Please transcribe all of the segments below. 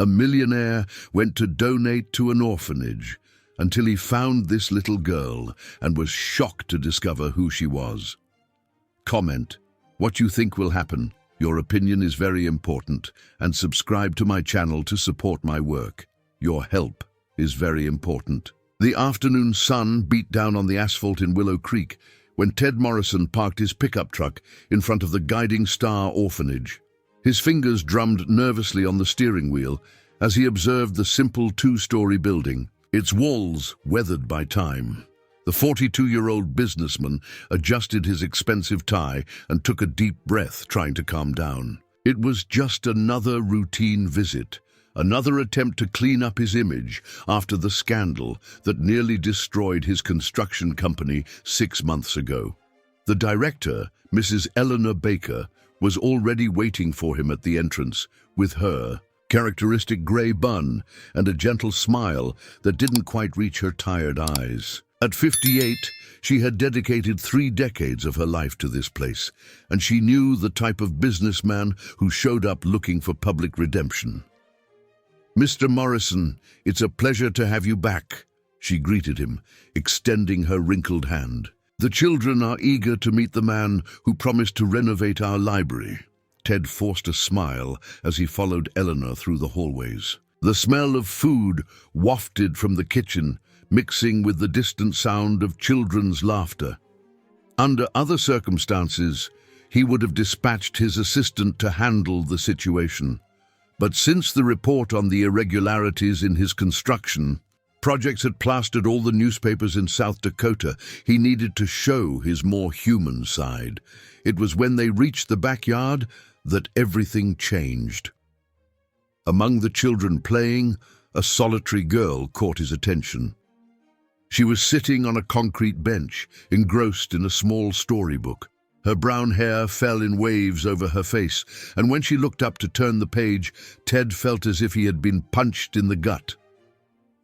A millionaire went to donate to an orphanage until he found this little girl and was shocked to discover who she was. Comment what you think will happen. Your opinion is very important, and subscribe to my channel to support my work. Your help is very important. The afternoon sun beat down on the asphalt in Willow Creek when Ted Morrison parked his pickup truck in front of the Guiding Star Orphanage. His fingers drummed nervously on the steering wheel as he observed the simple two-story building, its walls weathered by time. The 42-year-old businessman adjusted his expensive tie and took a deep breath, trying to calm down. It was just another routine visit, another attempt to clean up his image after the scandal that nearly destroyed his construction company 6 months ago. The director, Mrs. Eleanor Baker, was already waiting for him at the entrance with her characteristic gray bun and a gentle smile that didn't quite reach her tired eyes. At 58, she had dedicated 3 decades of her life to this place, and she knew the type of businessman who showed up looking for public redemption. "Mr. Morrison, it's a pleasure to have you back," she greeted him, extending her wrinkled hand. "The children are eager to meet the man who promised to renovate our library." Ted forced a smile as he followed Eleanor through the hallways. The smell of food wafted from the kitchen, mixing with the distant sound of children's laughter. Under other circumstances, he would have dispatched his assistant to handle the situation. But since the report on the irregularities in his construction projects had plastered all the newspapers in South Dakota, he needed to show his more human side. It was when they reached the backyard that everything changed. Among the children playing, a solitary girl caught his attention. She was sitting on a concrete bench, engrossed in a small storybook. Her brown hair fell in waves over her face, and when she looked up to turn the page, Ted felt as if he had been punched in the gut.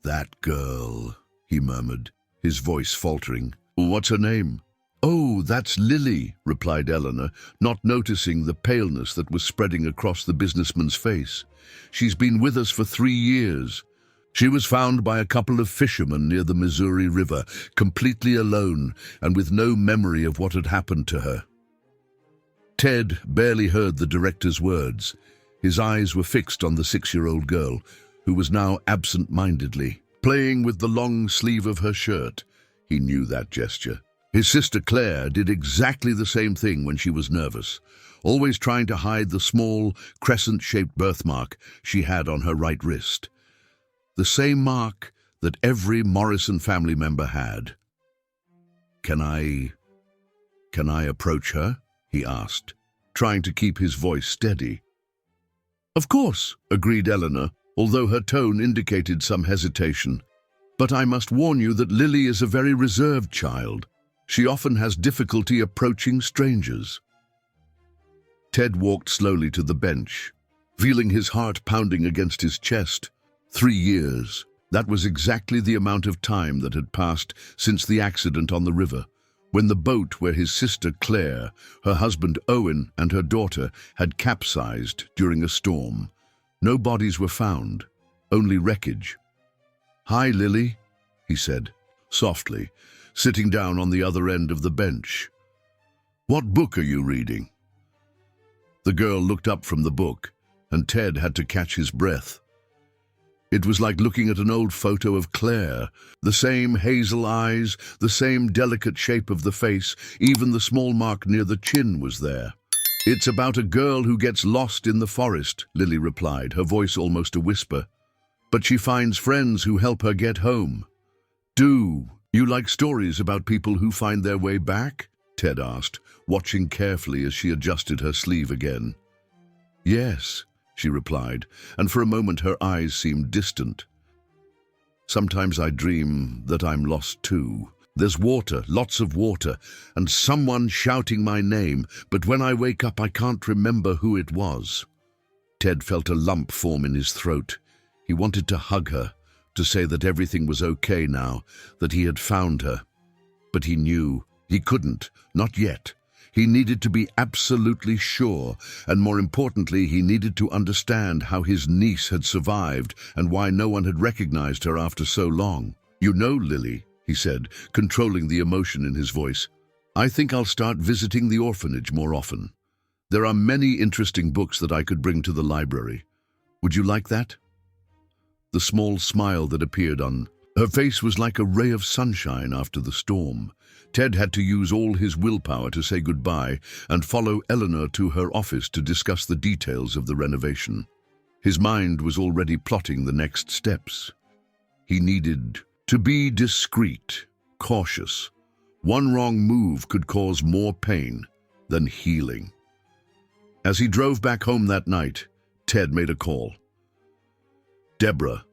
"That girl," he murmured, his voice faltering. "What's her name?" "Oh, that's Lily," replied Eleanor, not noticing the paleness that was spreading across the businessman's face. "She's been with us for 3 years. She was found by a couple of fishermen near the Missouri River, completely alone and with no memory of what had happened to her." Ted barely heard the director's words. His eyes were fixed on the 6-year-old girl, who was now absent-mindedly playing with the long sleeve of her shirt. He knew that gesture. His sister Claire did exactly the same thing when she was nervous, always trying to hide the small, crescent-shaped birthmark she had on her right wrist. The same mark that every Morrison family member had. Can I approach her?" he asked, trying to keep his voice steady. "Of course," agreed Eleanor, although her tone indicated some hesitation. "But I must warn you that Lily is a very reserved child. She often has difficulty approaching strangers." Ted walked slowly to the bench, feeling his heart pounding against his chest. 3 years. That was exactly the amount of time that had passed since the accident on the river, when the boat where his sister Claire, her husband Owen, and her daughter had capsized during a storm. No bodies were found, only wreckage. "Hi, Lily," he said, softly, sitting down on the other end of the bench. "What book are you reading?" The girl looked up from the book, and Ted had to catch his breath. It was like looking at an old photo of Claire. The same hazel eyes, the same delicate shape of the face, even the small mark near the chin was there. "It's about a girl who gets lost in the forest," Lily replied, her voice almost a whisper. "But she finds friends who help her get home." "Do you like stories about people who find their way back?" Ted asked, watching carefully as she adjusted her sleeve again. "Yes," she replied, and for a moment her eyes seemed distant. "Sometimes I dream that I'm lost too. There's water, lots of water, and someone shouting my name, but when I wake up I can't remember who it was." Ted felt a lump form in his throat. He wanted to hug her, to say that everything was okay now, that he had found her. But he knew he couldn't, not yet. He needed to be absolutely sure, and more importantly, he needed to understand how his niece had survived and why no one had recognized her after so long. "You know, Lily," he said, controlling the emotion in his voice, "I think I'll start visiting the orphanage more often. There are many interesting books that I could bring to the library. Would you like that?" The small smile that appeared on her face was like a ray of sunshine after the storm. Ted had to use all his willpower to say goodbye and follow Eleanor to her office to discuss the details of the renovation. His mind was already plotting the next steps. He needed to be discreet, cautious. One wrong move could cause more pain than healing. As he drove back home that night, Ted made a call. "Deborah,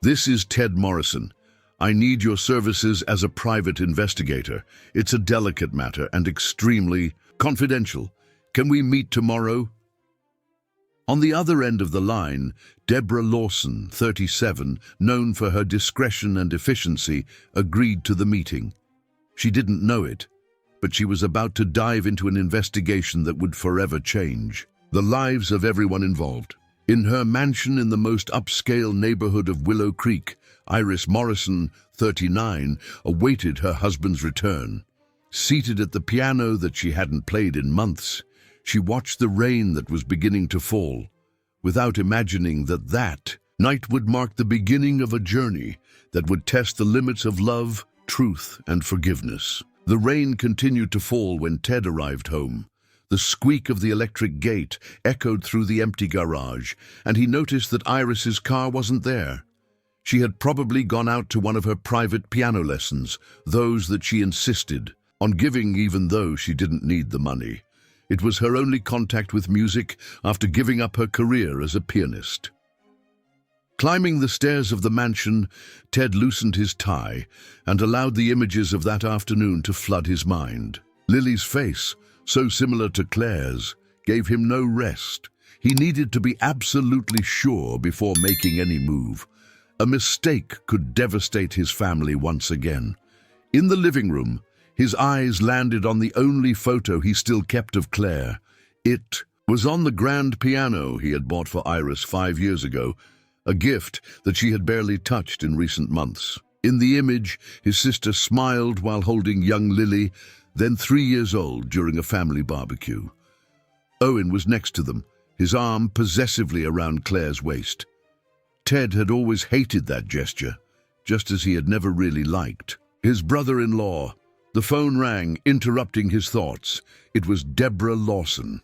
this is Ted Morrison. I need your services as a private investigator. It's a delicate matter and extremely confidential. Can we meet tomorrow?" On the other end of the line, Deborah Lawson, 37, known for her discretion and efficiency, agreed to the meeting. She didn't know it, but she was about to dive into an investigation that would forever change the lives of everyone involved. In her mansion in the most upscale neighborhood of Willow Creek, Iris Morrison, 39, awaited her husband's return. Seated at the piano that she hadn't played in months, she watched the rain that was beginning to fall, without imagining that that night would mark the beginning of a journey that would test the limits of love, truth, and forgiveness. The rain continued to fall when Ted arrived home. The squeak of the electric gate echoed through the empty garage, and he noticed that Iris's car wasn't there. She had probably gone out to one of her private piano lessons, those that she insisted on giving even though she didn't need the money. It was her only contact with music after giving up her career as a pianist. Climbing the stairs of the mansion, Ted loosened his tie and allowed the images of that afternoon to flood his mind. Lily's face, so similar to Claire's, gave him no rest. He needed to be absolutely sure before making any move. A mistake could devastate his family once again. In the living room, his eyes landed on the only photo he still kept of Claire. It was on the grand piano he had bought for Iris 5 years ago, a gift that she had barely touched in recent months. In the image, his sister smiled while holding young Lily, then 3 years old, during a family barbecue. Owen was next to them, his arm possessively around Claire's waist. Ted had always hated that gesture, just as he had never really liked his brother-in-law. The phone rang, interrupting his thoughts. It was Deborah Lawson.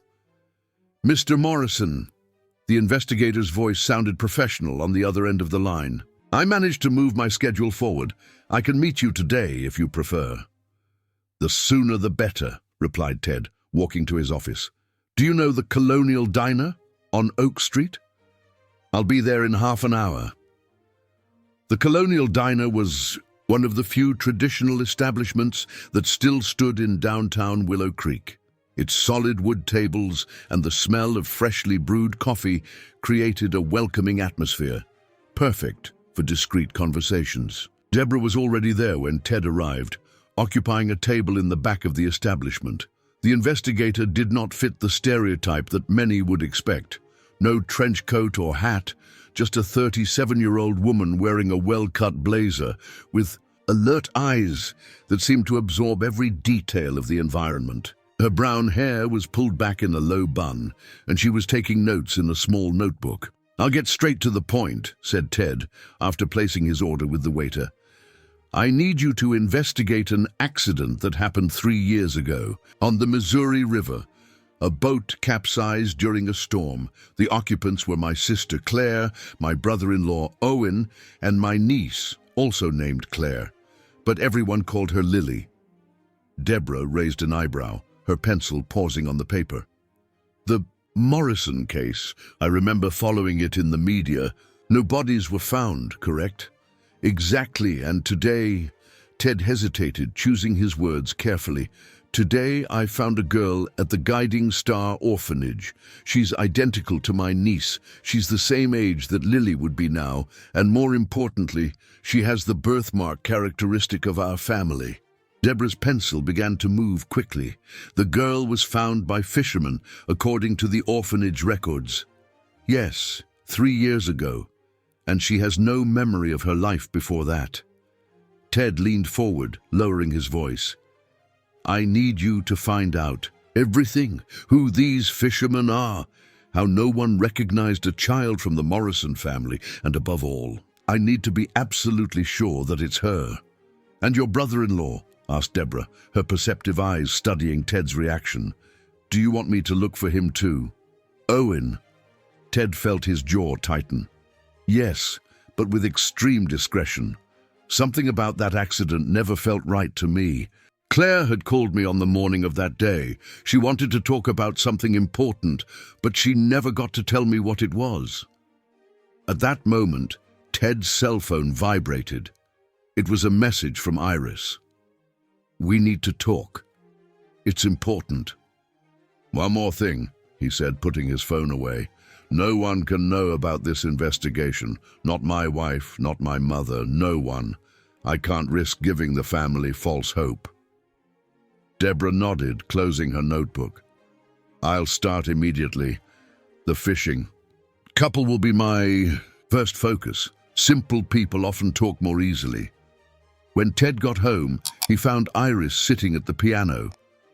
"Mr. Morrison." The investigator's voice sounded professional on the other end of the line. "I managed to move my schedule forward. I can meet you today if you prefer." "The sooner the better," replied Ted, walking to his office. "Do you know the Colonial Diner on Oak Street? I'll be there in half an hour." The Colonial Diner was one of the few traditional establishments that still stood in downtown Willow Creek. Its solid wood tables and the smell of freshly brewed coffee created a welcoming atmosphere, perfect for discreet conversations. Deborah was already there when Ted arrived, occupying a table in the back of the establishment. The investigator did not fit the stereotype that many would expect. No trench coat or hat, just a 37-year-old woman wearing a well-cut blazer with alert eyes that seemed to absorb every detail of the environment. Her brown hair was pulled back in a low bun, and she was taking notes in a small notebook. "I'll get straight to the point," said Ted, after placing his order with the waiter. "I need you to investigate an accident that happened 3 years ago on the Missouri River. A boat capsized during a storm. The occupants were my sister Claire, my brother-in-law Owen, and my niece, also named Claire, but everyone called her Lily." Deborah raised an eyebrow, her pencil pausing on the paper. "The Morrison case, I remember following it in the media. No bodies were found, correct?" "Exactly, and today..." Ted hesitated, choosing his words carefully. "Today I found a girl at the Guiding Star Orphanage. She's identical to my niece. She's the same age that Lily would be now, and more importantly, she has the birthmark characteristic of our family." Deborah's pencil began to move quickly. The girl was found by fishermen, according to the orphanage records. Yes, 3 years ago, and she has no memory of her life before that. Ted leaned forward, lowering his voice. I need you to find out everything, who these fishermen are, how no one recognized a child from the Morrison family, and above all, I need to be absolutely sure that it's her. And your brother-in-law? Asked Deborah, her perceptive eyes studying Ted's reaction. Do you want me to look for him too? Owen. Ted felt his jaw tighten. Yes, but with extreme discretion. Something about that accident never felt right to me. Claire had called me on the morning of that day. She wanted to talk about something important, but she never got to tell me what it was. At that moment, Ted's cell phone vibrated. It was a message from Iris. We need to talk. It's important. One more thing, he said, putting his phone away. No one can know about this investigation. Not my wife, not my mother, no one. I can't risk giving the family false hope. Deborah nodded, closing her notebook. I'll start immediately. The fishing. Couple will be my first focus. Simple people often talk more easily. When Ted got home, he found Iris sitting at the piano,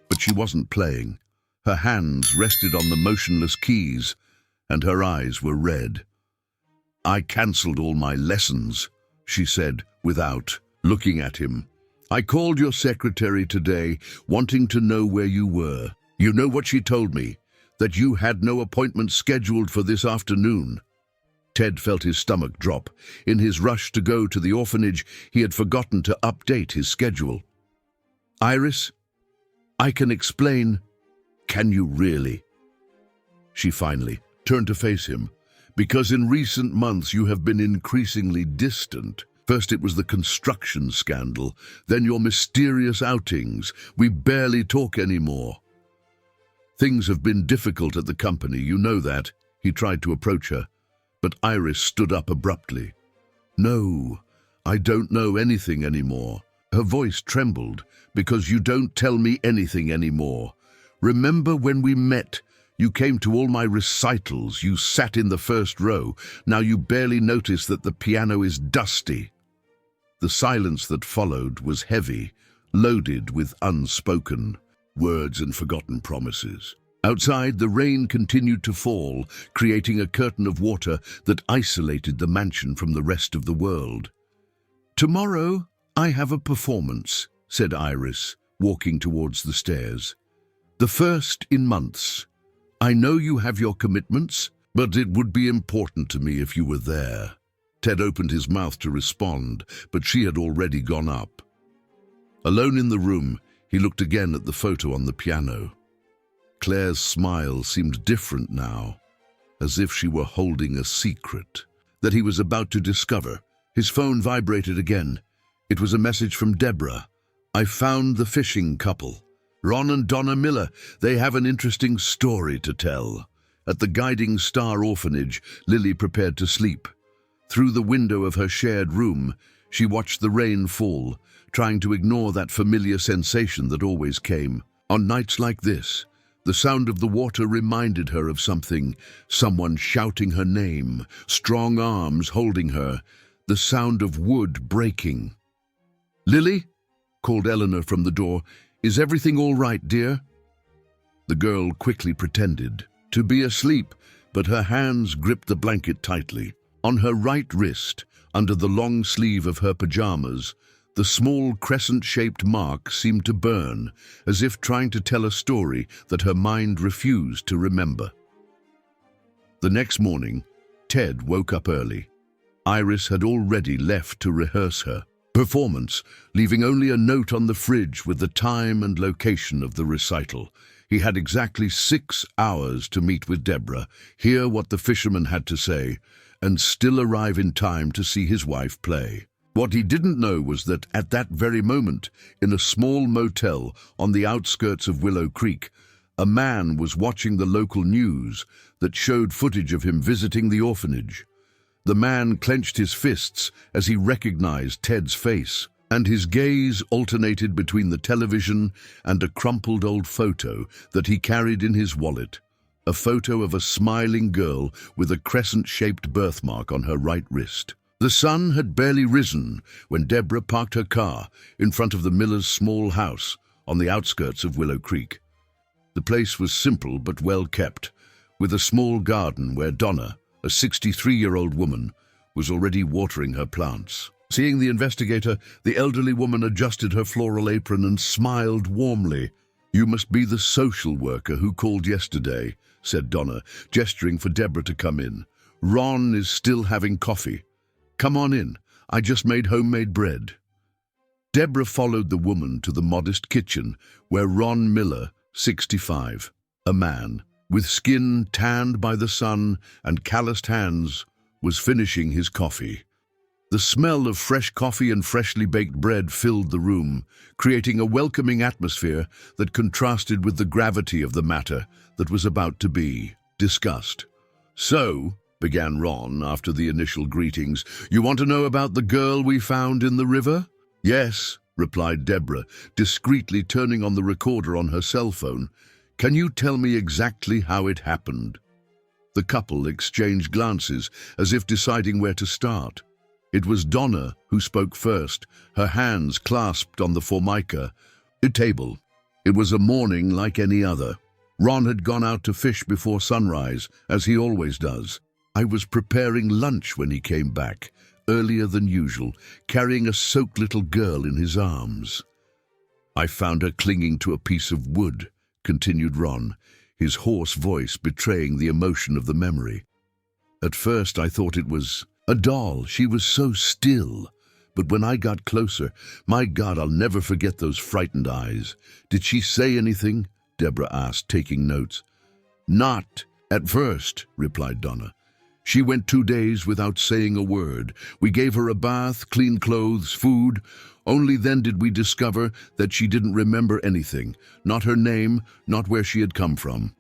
but she wasn't playing. Her hands rested on the motionless keys, and her eyes were red. I cancelled all my lessons, she said, without looking at him. I called your secretary today, wanting to know where you were. You know what she told me? That you had no appointment scheduled for this afternoon. Ted felt his stomach drop. In his rush to go to the orphanage, he had forgotten to update his schedule. Iris, I can explain. Can you really? She finally turned to face him. Because in recent months you have been increasingly distant. First it was the construction scandal, then your mysterious outings. We barely talk anymore. Things have been difficult at the company, you know that. He tried to approach her. But Iris stood up abruptly. No, I don't know anything anymore. Her voice trembled. Because you don't tell me anything anymore. Remember when we met? You came to all my recitals. You sat in the first row. Now you barely notice that the piano is dusty. The silence that followed was heavy, loaded with unspoken words and forgotten promises. Outside, the rain continued to fall, creating a curtain of water that isolated the mansion from the rest of the world. Tomorrow, I have a performance, said Iris, walking towards the stairs. The first in months. I know you have your commitments, but it would be important to me if you were there. Ted opened his mouth to respond, but she had already gone up. Alone in the room, he looked again at the photo on the piano. Claire's smile seemed different now, as if she were holding a secret that he was about to discover. His phone vibrated again. It was a message from Deborah. I found the fishing couple. Ron and Donna Miller. They have an interesting story to tell. At the Guiding Star Orphanage, Lily prepared to sleep. Through the window of her shared room, she watched the rain fall, trying to ignore that familiar sensation that always came. On nights like this, the sound of the water reminded her of something, someone shouting her name, strong arms holding her, the sound of wood breaking. Lily, called Eleanor from the door, is everything all right, dear? The girl quickly pretended to be asleep, but her hands gripped the blanket tightly. On her right wrist, under the long sleeve of her pajamas, the small crescent-shaped mark seemed to burn, as if trying to tell a story that her mind refused to remember. The next morning, Ted woke up early. Iris had already left to rehearse her performance, leaving only a note on the fridge with the time and location of the recital. He had exactly 6 hours to meet with Deborah, hear what the fisherman had to say, and still arrive in time to see his wife play. What he didn't know was that at that very moment, in a small motel on the outskirts of Willow Creek, a man was watching the local news that showed footage of him visiting the orphanage. The man clenched his fists as he recognized Ted's face, and his gaze alternated between the television and a crumpled old photo that he carried in his wallet, a photo of a smiling girl with a crescent-shaped birthmark on her right wrist. The sun had barely risen when Deborah parked her car in front of the miller's small house on the outskirts of Willow Creek. The place was simple but well kept, with a small garden where Donna, a 63-year-old woman, was already watering her plants. Seeing the investigator, the elderly woman adjusted her floral apron and smiled warmly. "You must be the social worker who called yesterday," said Donna, gesturing for Deborah to come in. "Ron is still having coffee. Come on in. I just made homemade bread." Deborah followed the woman to the modest kitchen where Ron Miller, 65, a man, with skin tanned by the sun and calloused hands, was finishing his coffee. The smell of fresh coffee and freshly baked bread filled the room, creating a welcoming atmosphere that contrasted with the gravity of the matter that was about to be discussed. "So," began Ron after the initial greetings, "you want to know about the girl we found in the river?" "Yes," replied Deborah, discreetly turning on the recorder on her cell phone. "Can you tell me exactly how it happened?" The couple exchanged glances, as if deciding where to start. It was Donna who spoke first, her hands clasped on the formica table. It was a morning like any other. Ron had gone out to fish before sunrise, as he always does. I was preparing lunch when he came back, earlier than usual, carrying a soaked little girl in his arms. "I found her clinging to a piece of wood," continued Ron, his hoarse voice betraying the emotion of the memory. "At first I thought it was a doll. She was so still. But when I got closer, my God, I'll never forget those frightened eyes." "Did she say anything?" Deborah asked, taking notes. "Not at first," replied Donna. "She went 2 days without saying a word. We gave her a bath, clean clothes, food. Only then did we discover that she didn't remember anything. Not her name, not where she had come from."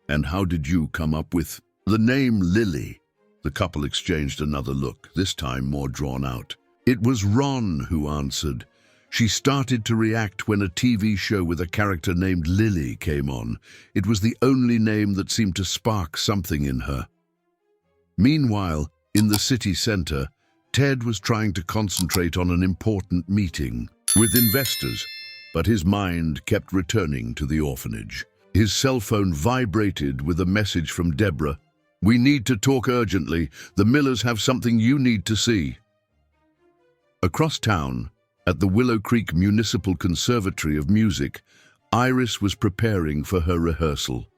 "And how did you come up with the name Lily?" The couple exchanged another look, this time more drawn out. It was Ron who answered. "She started to react when a TV show with a character named Lily came on. It was the only name that seemed to spark something in her." Meanwhile, in the city center, Ted was trying to concentrate on an important meeting with investors, but his mind kept returning to the orphanage. His cell phone vibrated with a message from Deborah. "We need to talk urgently. The Millers have something you need to see." Across town, at the Willow Creek Municipal Conservatory of Music, Iris was preparing for her rehearsal.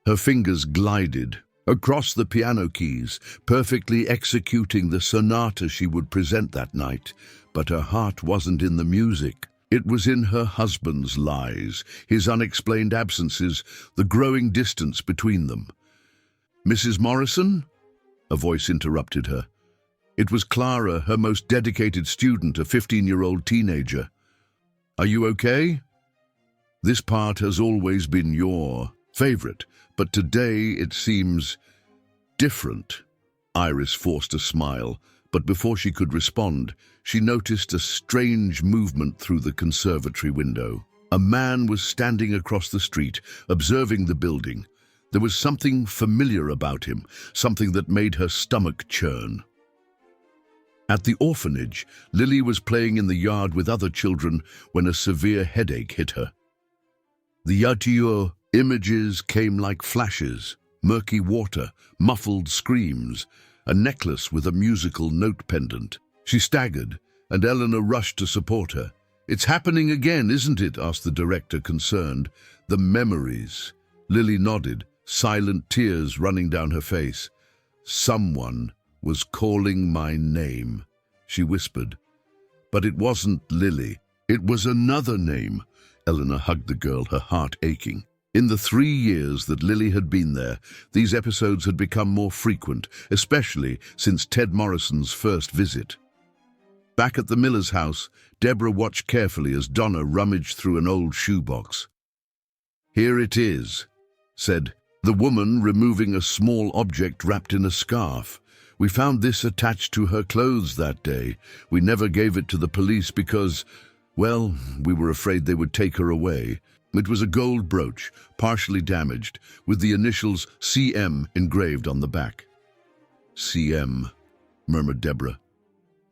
Her fingers glided across the piano keys, perfectly executing the sonata she would present that night. But her heart wasn't in the music. It was in her husband's lies, his unexplained absences, the growing distance between them. "Mrs. Morrison?" A voice interrupted her. It was Clara, her most dedicated student, a 15-year-old teenager. "Are you okay? This part has always been your favorite, but today it seems different." Iris forced a smile, but before she could respond, she noticed a strange movement through the conservatory window. A man was standing across the street, observing the building. There was something familiar about him, something that made her stomach churn. At the orphanage, Lily was playing in the yard with other children when a severe headache hit her. The Yatuo images came like flashes, murky water, muffled screams, a necklace with a musical note pendant. She staggered, and Eleanor rushed to support her. "It's happening again, isn't it?" asked the director, concerned. "The memories." Lily nodded, silent tears running down her face. "Someone was calling my name," she whispered. "But it wasn't Lily. It was another name." Eleanor hugged the girl, her heart aching. In the 3 years that Lily had been there, these episodes had become more frequent, especially since Ted Morrison's first visit. Back at the Miller's house, Deborah watched carefully as Donna rummaged through an old shoebox. "Here it is," said the woman, removing a small object wrapped in a scarf. We found this attached to her clothes that day. We never gave it to the police because, well, we were afraid they would take her away. It was a gold brooch, partially damaged, with the initials CM engraved on the back. CM, murmured Deborah.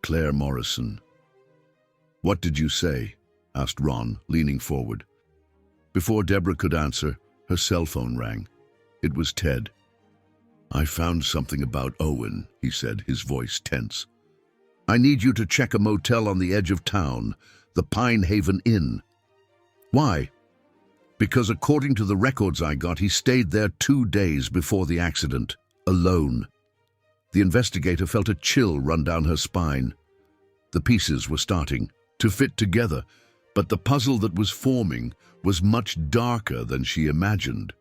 Claire Morrison. What did you say? Asked Ron, leaning forward. Before Deborah could answer, her cell phone rang. It was Ted. I found something about Owen, he said, his voice tense. I need you to check a motel on the edge of town, the Pine Haven Inn. Why? Because according to the records I got, he stayed there 2 days before the accident, alone. The investigator felt a chill run down her spine. The pieces were starting to fit together, but the puzzle that was forming was much darker than she imagined.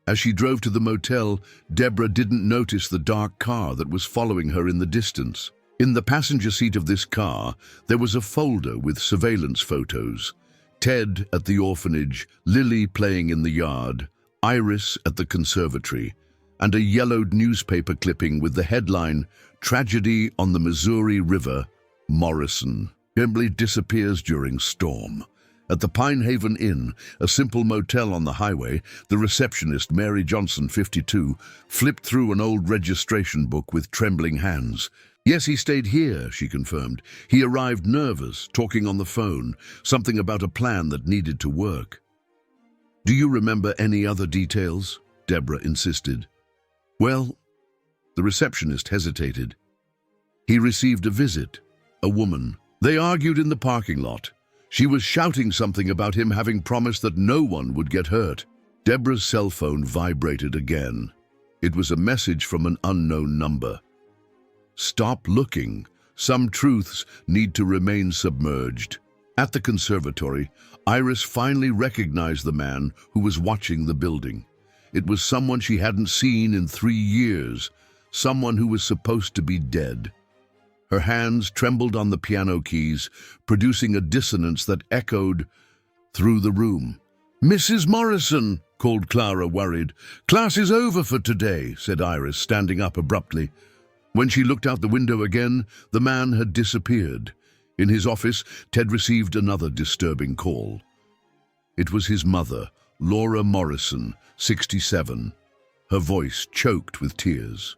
As she drove to the motel, Deborah didn't notice the dark car that was following her in the distance. In the passenger seat of this car, there was a folder with surveillance photos. Ted at the orphanage, Lily playing in the yard, Iris at the conservatory, and a yellowed newspaper clipping with the headline, Tragedy on the Missouri River, Morrison. Emily disappears during storm. At the Pine Haven Inn, a simple motel on the highway, the receptionist, Mary Johnson, 52, flipped through an old registration book with trembling hands. Yes, he stayed here, she confirmed. He arrived nervous, talking on the phone, something about a plan that needed to work. Do you remember any other details? Deborah insisted. Well, the receptionist hesitated. He received a visit, a woman. They argued in the parking lot. She was shouting something about him having promised that no one would get hurt. Deborah's cell phone vibrated again. It was a message from an unknown number. Stop looking. Some truths need to remain submerged. At the conservatory, Iris finally recognized the man who was watching the building. It was someone she hadn't seen in 3 years, someone who was supposed to be dead. Her hands trembled on the piano keys, producing a dissonance that echoed through the room. Mrs. Morrison, called Clara, worried. Class is over for today, said Iris, standing up abruptly. When she looked out the window again, the man had disappeared. In his office, Ted received another disturbing call. It was his mother, Laura Morrison, 67. Her voice choked with tears.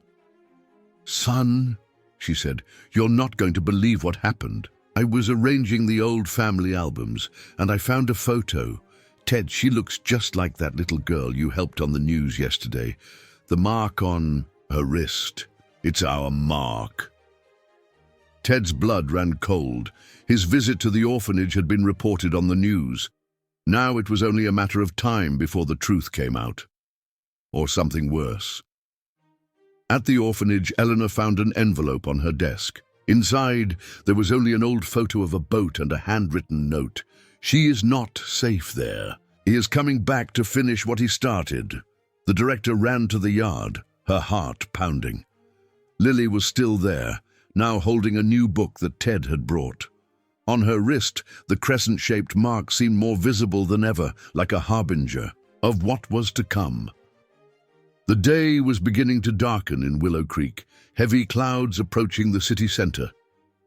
Son, she said, you're not going to believe what happened. I was arranging the old family albums, and I found a photo. Ted, she looks just like that little girl you helped on the news yesterday. The mark on her wrist. It's our Mark. Ted's blood ran cold. His visit to the orphanage had been reported on the news. Now it was only a matter of time before the truth came out. Or something worse. At the orphanage, Eleanor found an envelope on her desk. Inside, there was only an old photo of a boat and a handwritten note. She is not safe there. He is coming back to finish what he started. The director ran to the yard, her heart pounding. Lily was still there, now holding a new book that Ted had brought. On her wrist, the crescent-shaped mark seemed more visible than ever, like a harbinger of what was to come. The day was beginning to darken in Willow Creek, heavy clouds approaching the city center.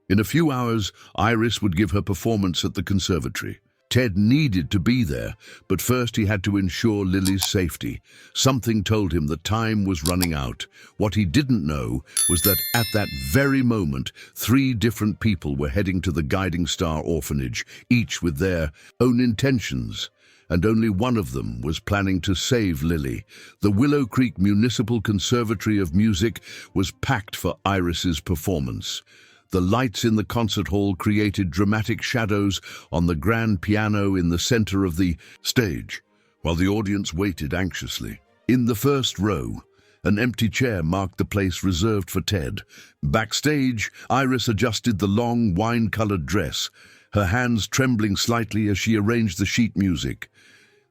In a few hours, Iris would give her performance at the conservatory. Ted needed to be there, but first he had to ensure Lily's safety. Something told him the time was running out. What he didn't know was that at that very moment, 3 different people were heading to the Guiding Star Orphanage, each with their own intentions. And only one of them was planning to save Lily. The Willow Creek Municipal Conservatory of Music was packed for Iris's performance. The lights in the concert hall created dramatic shadows on the grand piano in the center of the stage, while the audience waited anxiously. In the first row, an empty chair marked the place reserved for Ted. Backstage, Iris adjusted the long, wine-colored dress, her hands trembling slightly as she arranged the sheet music.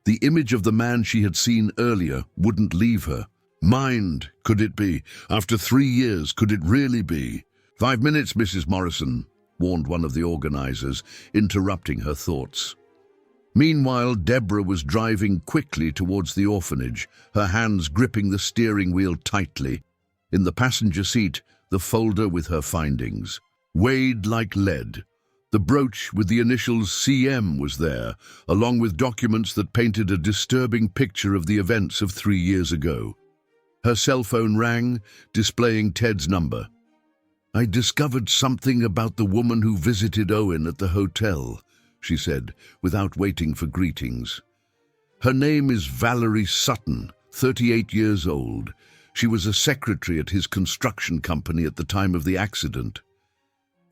The image of the man she had seen earlier wouldn't leave her. Mind, could it be? After 3 years, could it really be? 5 minutes, Mrs. Morrison, warned one of the organizers, interrupting her thoughts. Meanwhile, Deborah was driving quickly towards the orphanage, her hands gripping the steering wheel tightly. In the passenger seat, the folder with her findings. Weighed like lead. The brooch with the initials CM was there, along with documents that painted a disturbing picture of the events of 3 years ago. Her cell phone rang, displaying Ted's number. "I discovered something about the woman who visited Owen at the hotel," she said, without waiting for greetings. "Her name is Valerie Sutton, 38 years old. She was a secretary at his construction company at the time of the accident."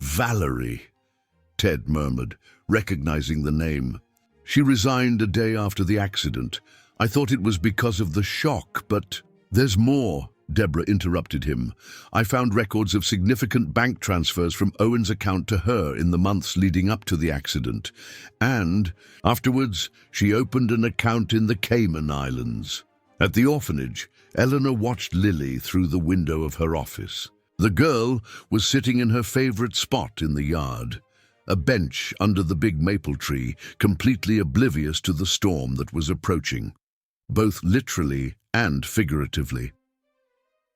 "Valerie," Ted murmured, recognizing the name. "She resigned a day after the accident. I thought it was because of the shock, but—" "There's more," Deborah interrupted him. "I found records of significant bank transfers from Owen's account to her in the months leading up to the accident. And afterwards, she opened an account in the Cayman Islands." At the orphanage, Eleanor watched Lily through the window of her office. The girl was sitting in her favorite spot in the yard, a bench under the big maple tree, completely oblivious to the storm that was approaching, both literally and figuratively.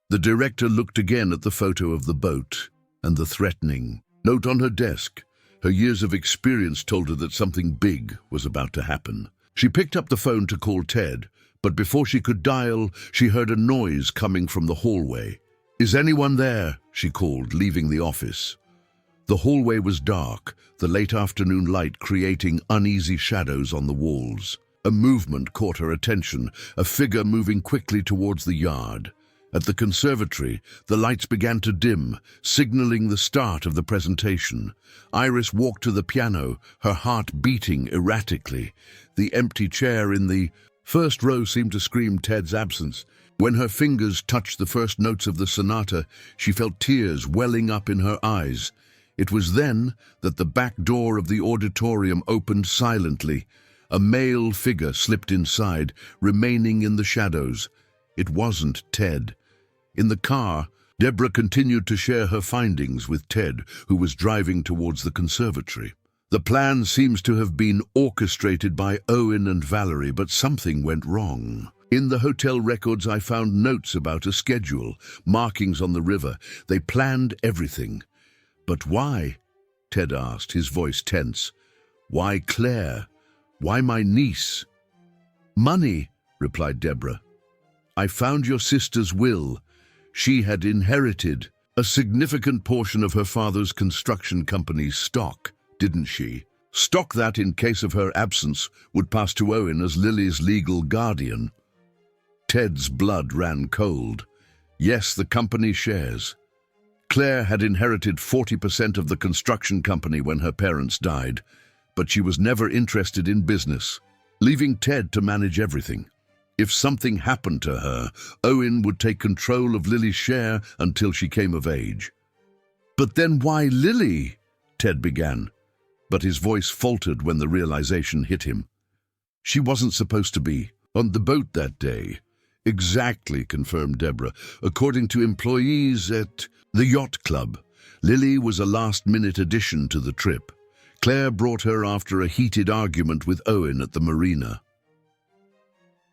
The director looked again at the photo of the boat and the threatening note on her desk. Her years of experience told her that something big was about to happen. She picked up the phone to call Ted, but before she could dial, she heard a noise coming from the hallway. "Is anyone there?" she called, leaving the office. The hallway was dark, the late afternoon light creating uneasy shadows on the walls. A movement caught her attention, a figure moving quickly towards the yard. At the conservatory, the lights began to dim, signaling the start of the presentation. Iris walked to the piano, her heart beating erratically. The empty chair in the first row seemed to scream Ted's absence. When her fingers touched the first notes of the sonata, she felt tears welling up in her eyes. It was then that the back door of the auditorium opened silently. A male figure slipped inside, remaining in the shadows. It wasn't Ted. In the car, Deborah continued to share her findings with Ted, who was driving towards the conservatory. "The plan seems to have been orchestrated by Owen and Valerie, but something went wrong. In the hotel records, I found notes about a schedule, markings on the river. They planned everything." "But why?" Ted asked, his voice tense. "Why Claire? Why my niece?" "Money," replied Deborah. "I found your sister's will. She had inherited a significant portion of her father's construction company's stock, didn't she? Stock that, in case of her absence, would pass to Owen as Lily's legal guardian." Ted's blood ran cold. "Yes, the company shares. Claire had inherited 40% of the construction company when her parents died, but she was never interested in business, leaving Ted to manage everything. If something happened to her, Owen would take control of Lily's share until she came of age." "But then why Lily?" Ted began, but his voice faltered when the realization hit him. "She wasn't supposed to be on the boat that day." "Exactly," confirmed Deborah. "According to employees at the yacht club, Lily was a last-minute addition to the trip. Claire brought her after a heated argument with Owen at the marina."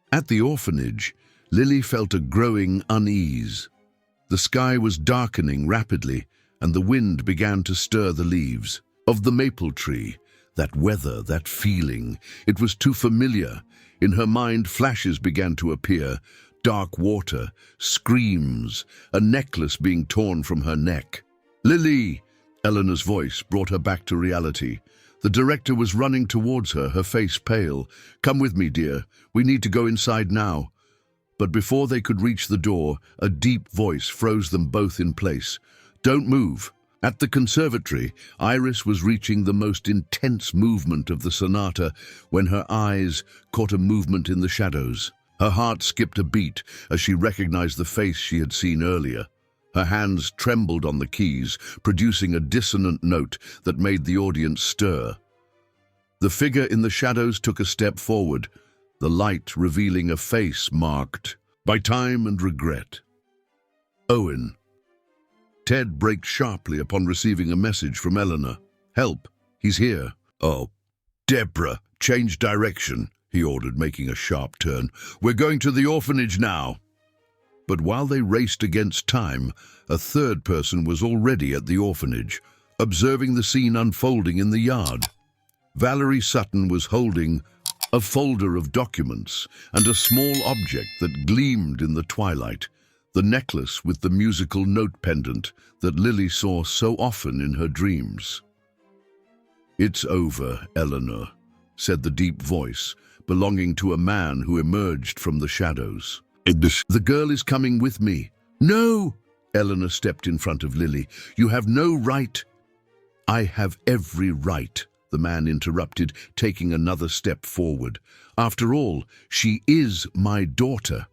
At the orphanage, Lily felt a growing unease. The sky was darkening rapidly, and the wind began to stir the leaves of the maple tree. That weather, that feeling, it was too familiar. In her mind, flashes began to appear. Dark water, screams, a necklace being torn from her neck. "Lily!" Eleanor's voice brought her back to reality. The director was running towards her, her face pale. "Come with me, dear. We need to go inside now." But before they could reach the door, a deep voice froze them both in place. "Don't move." At the conservatory, Iris was reaching the most intense movement of the sonata when her eyes caught a movement in the shadows. Her heart skipped a beat as she recognized the face she had seen earlier. Her hands trembled on the keys, producing a dissonant note that made the audience stir. The figure in the shadows took a step forward, the light revealing a face marked by time and regret. "Owen." Ted braked sharply upon receiving a message from Eleanor. "Help, he's here." "Oh, Deborah, change direction," he ordered, making a sharp turn. "We're going to the orphanage now." But while they raced against time, a third person was already at the orphanage, observing the scene unfolding in the yard. Valerie Sutton was holding a folder of documents and a small object that gleamed in the twilight, the necklace with the musical note pendant that Lily saw so often in her dreams. "It's over, Eleanor," said the deep voice, belonging to a man who emerged from the shadows. "The girl is coming with me." "No!" Eleanor stepped in front of Lily. "You have no right." "I have every right," the man interrupted, taking another step forward. "After all, she is my daughter."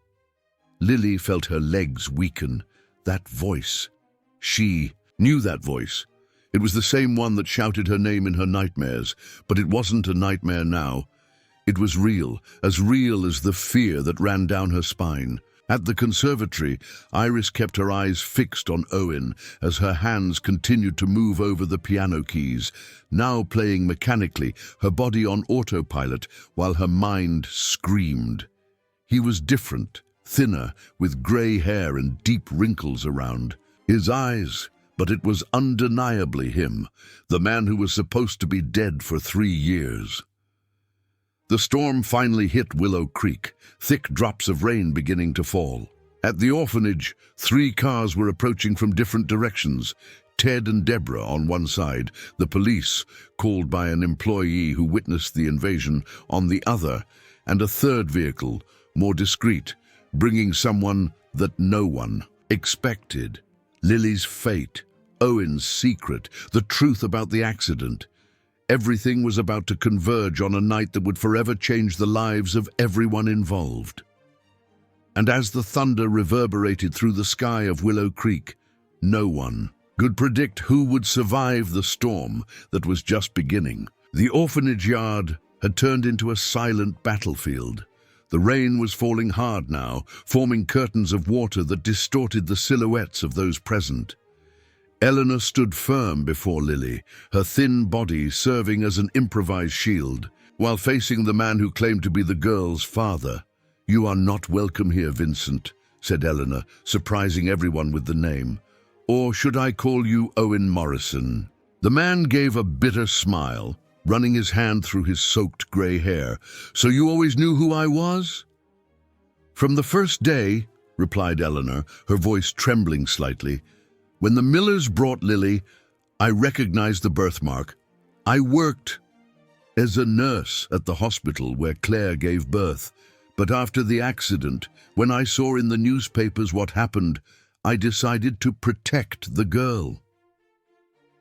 Lily felt her legs weaken. That voice. She knew that voice. It was the same one that shouted her name in her nightmares, but it wasn't a nightmare now. It was real as the fear that ran down her spine. At the conservatory, Iris kept her eyes fixed on Owen as her hands continued to move over the piano keys, now playing mechanically, her body on autopilot, while her mind screamed. He was different, thinner, with grey hair and deep wrinkles around his eyes, but it was undeniably him, the man who was supposed to be dead for 3 years. The storm finally hit Willow Creek, thick drops of rain beginning to fall. At the orphanage, 3 cars were approaching from different directions. Ted and Deborah on one side, the police, called by an employee who witnessed the invasion, on the other, and a third vehicle, more discreet, bringing someone that no one expected. Lily's fate, Owen's secret, the truth about the accident. Everything was about to converge on a night that would forever change the lives of everyone involved. And as the thunder reverberated through the sky of Willow Creek, no one could predict who would survive the storm that was just beginning. The orphanage yard had turned into a silent battlefield. The rain was falling hard now, forming curtains of water that distorted the silhouettes of those present. Eleanor stood firm before Lily, her thin body serving as an improvised shield, while facing the man who claimed to be the girl's father. "You are not welcome here, Vincent," said Eleanor, surprising everyone with the name. "Or should I call you Owen Morrison?" The man gave a bitter smile, running his hand through his soaked grey hair. "So you always knew who I was?" "From the first day," replied Eleanor, her voice trembling slightly. "When the Millers brought Lily, I recognized the birthmark. I worked as a nurse at the hospital where Claire gave birth. But after the accident, when I saw in the newspapers what happened, I decided to protect the girl."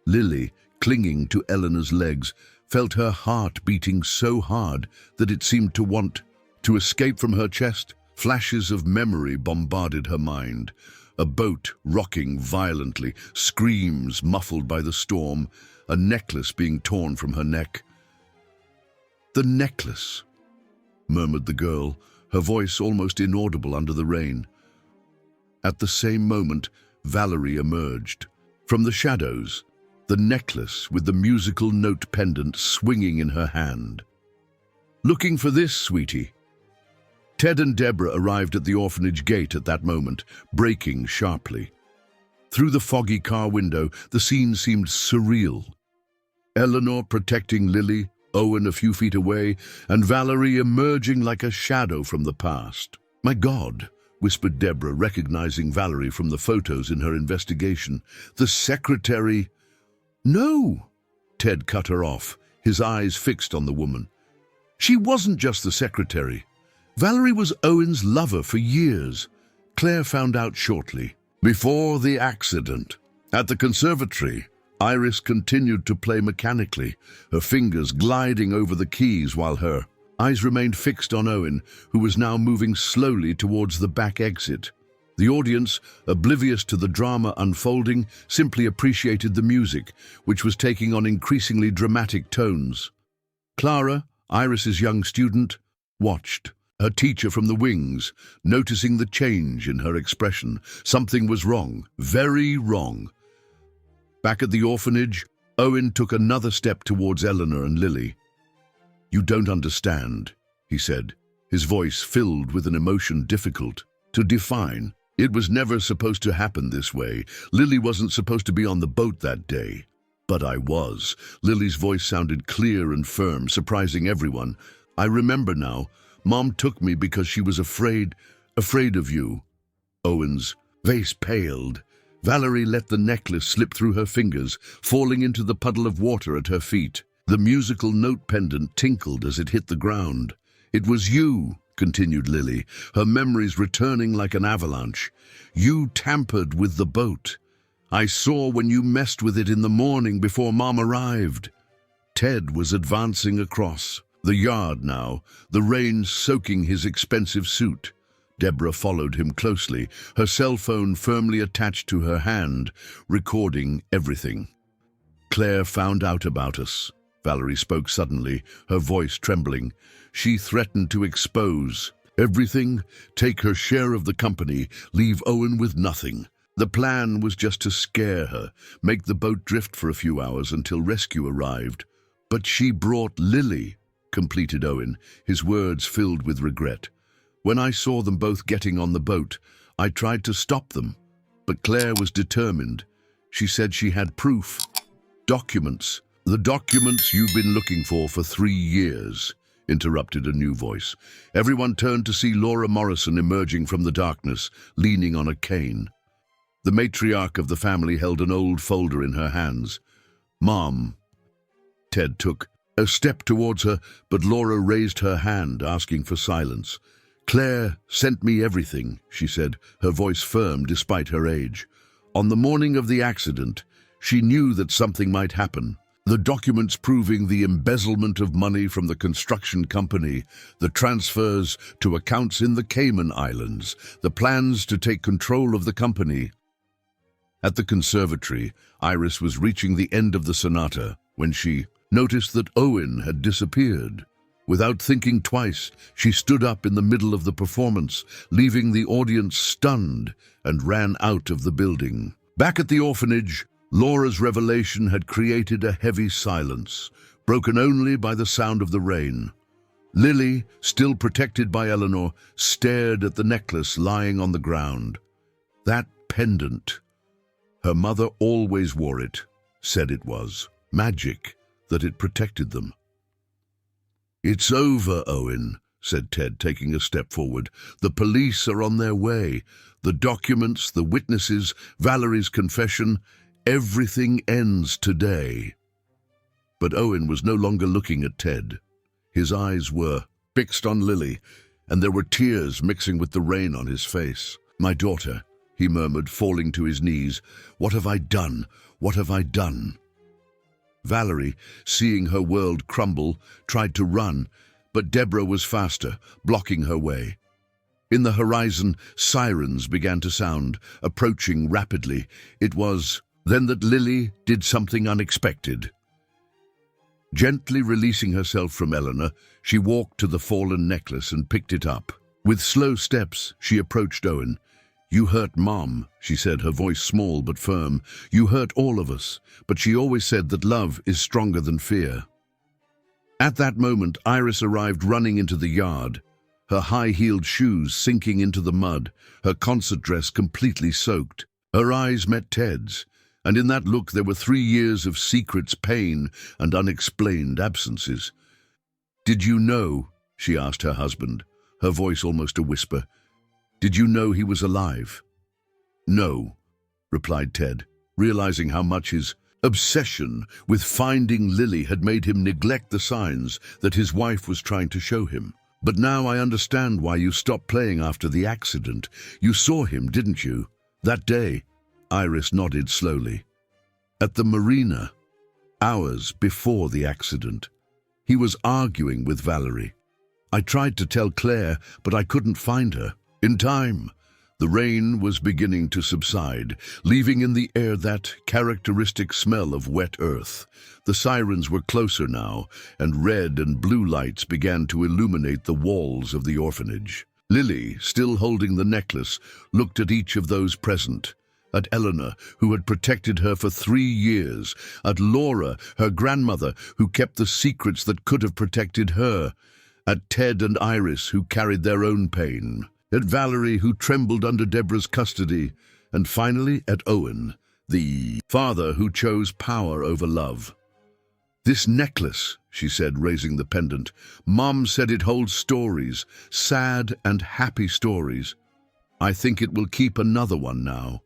Lily, clinging to Eleanor's legs, felt her heart beating so hard that it seemed to want to escape from her chest. Flashes of memory bombarded her mind. A boat rocking violently, screams muffled by the storm, a necklace being torn from her neck. "The necklace," murmured the girl, her voice almost inaudible under the rain. At the same moment, Valerie emerged. From the shadows, the necklace with the musical note pendant swinging in her hand. "Looking for this, sweetie?" Ted and Deborah arrived at the orphanage gate at that moment, braking sharply. Through the foggy car window, the scene seemed surreal. Eleanor protecting Lily, Owen a few feet away, and Valerie emerging like a shadow from the past. "My God," whispered Deborah, recognizing Valerie from the photos in her investigation. "The secretary—" "No!" Ted cut her off, his eyes fixed on the woman. "She wasn't just the secretary. Valerie was Owen's lover for years. Claire found out shortly. Before the accident, at the conservatory, Iris continued to play mechanically, her fingers gliding over the keys while her eyes remained fixed on Owen, who was now moving slowly towards the back exit. The audience, oblivious to the drama unfolding, simply appreciated the music, which was taking on increasingly dramatic tones. Clara, Iris's young student, watched. Her teacher from the wings, noticing the change in her expression. Something was wrong, very wrong. Back at the orphanage, Owen took another step towards Eleanor and Lily. "You don't understand," he said, his voice filled with an emotion difficult to define. It was never supposed to happen this way. Lily wasn't supposed to be on the boat that day. But I was. Lily's voice sounded clear and firm, surprising everyone. I remember now. Mom took me because she was afraid of you. Owen's face paled. Valerie let the necklace slip through her fingers, falling into the puddle of water at her feet. The musical note pendant tinkled as it hit the ground. It was you, continued Lily, her memories returning like an avalanche. You tampered with the boat. I saw when you messed with it in the morning before Mom arrived. Ted was advancing across the yard now, the rain soaking his expensive suit. Deborah followed him closely, her cell phone firmly attached to her hand, recording everything. Claire found out about us. Valerie spoke suddenly, her voice trembling. She threatened to expose everything, take her share of the company, leave Owen with nothing. The plan was just to scare her, make the boat drift for a few hours until rescue arrived. But she brought Lily, completed Owen, his words filled with regret. When I saw them both getting on the boat, I tried to stop them. But Claire was determined. She said she had proof. Documents. The documents you've been looking for 3 years, interrupted a new voice. Everyone turned to see Laura Morrison emerging from the darkness, leaning on a cane. The matriarch of the family held an old folder in her hands. Mom. Ted took a step towards her, but Laura raised her hand, asking for silence. Claire sent me everything, she said, her voice firm despite her age. On the morning of the accident, she knew that something might happen. The documents proving the embezzlement of money from the construction company, the transfers to accounts in the Cayman Islands, the plans to take control of the company. At the conservatory, Iris was reaching the end of the sonata when she noticed that Owen had disappeared. Without thinking twice, she stood up in the middle of the performance, leaving the audience stunned, and ran out of the building. Back at the orphanage, Laura's revelation had created a heavy silence, broken only by the sound of the rain. Lily, still protected by Eleanor, stared at the necklace lying on the ground. That pendant. Her mother always wore it, said it was magic, that it protected them. It's over, Owen, said Ted, taking a step forward. The police are on their way. The documents, the witnesses, Valerie's confession, everything ends today. But Owen was no longer looking at Ted. His eyes were fixed on Lily, and there were tears mixing with the rain on his face. My daughter, he murmured, falling to his knees. What have I done? What have I done? Valerie, seeing her world crumble, tried to run, but Deborah was faster, blocking her way. In the horizon, sirens began to sound, approaching rapidly. It was then that Lily did something unexpected. Gently releasing herself from Eleanor, she walked to the fallen necklace and picked it up. With slow steps, she approached Owen. You hurt Mom, she said, her voice small but firm. You hurt all of us, but she always said that love is stronger than fear. At that moment, Iris arrived running into the yard, her high-heeled shoes sinking into the mud, her concert dress completely soaked. Her eyes met Ted's, and in that look there were 3 years of secrets, pain, and unexplained absences. Did you know, she asked her husband, her voice almost a whisper, did you know he was alive? No, replied Ted, realizing how much his obsession with finding Lily had made him neglect the signs that his wife was trying to show him. But now I understand why you stopped playing after the accident. You saw him, didn't you? That day. Iris nodded slowly. At the marina, hours before the accident. He was arguing with Valerie. I tried to tell Claire, but I couldn't find her. In time, the rain was beginning to subside, leaving in the air that characteristic smell of wet earth. The sirens were closer now, and red and blue lights began to illuminate the walls of the orphanage. Lily, still holding the necklace, looked at each of those present. At Eleanor, who had protected her for 3 years. At Laura, her grandmother, who kept the secrets that could have protected her. At Ted and Iris, who carried their own pain. at Valerie, who trembled under Deborah's custody, and finally at Owen, the father who chose power over love. "This necklace," she said, raising the pendant. "Mom said it holds stories, sad and happy stories. I think it will keep another one now."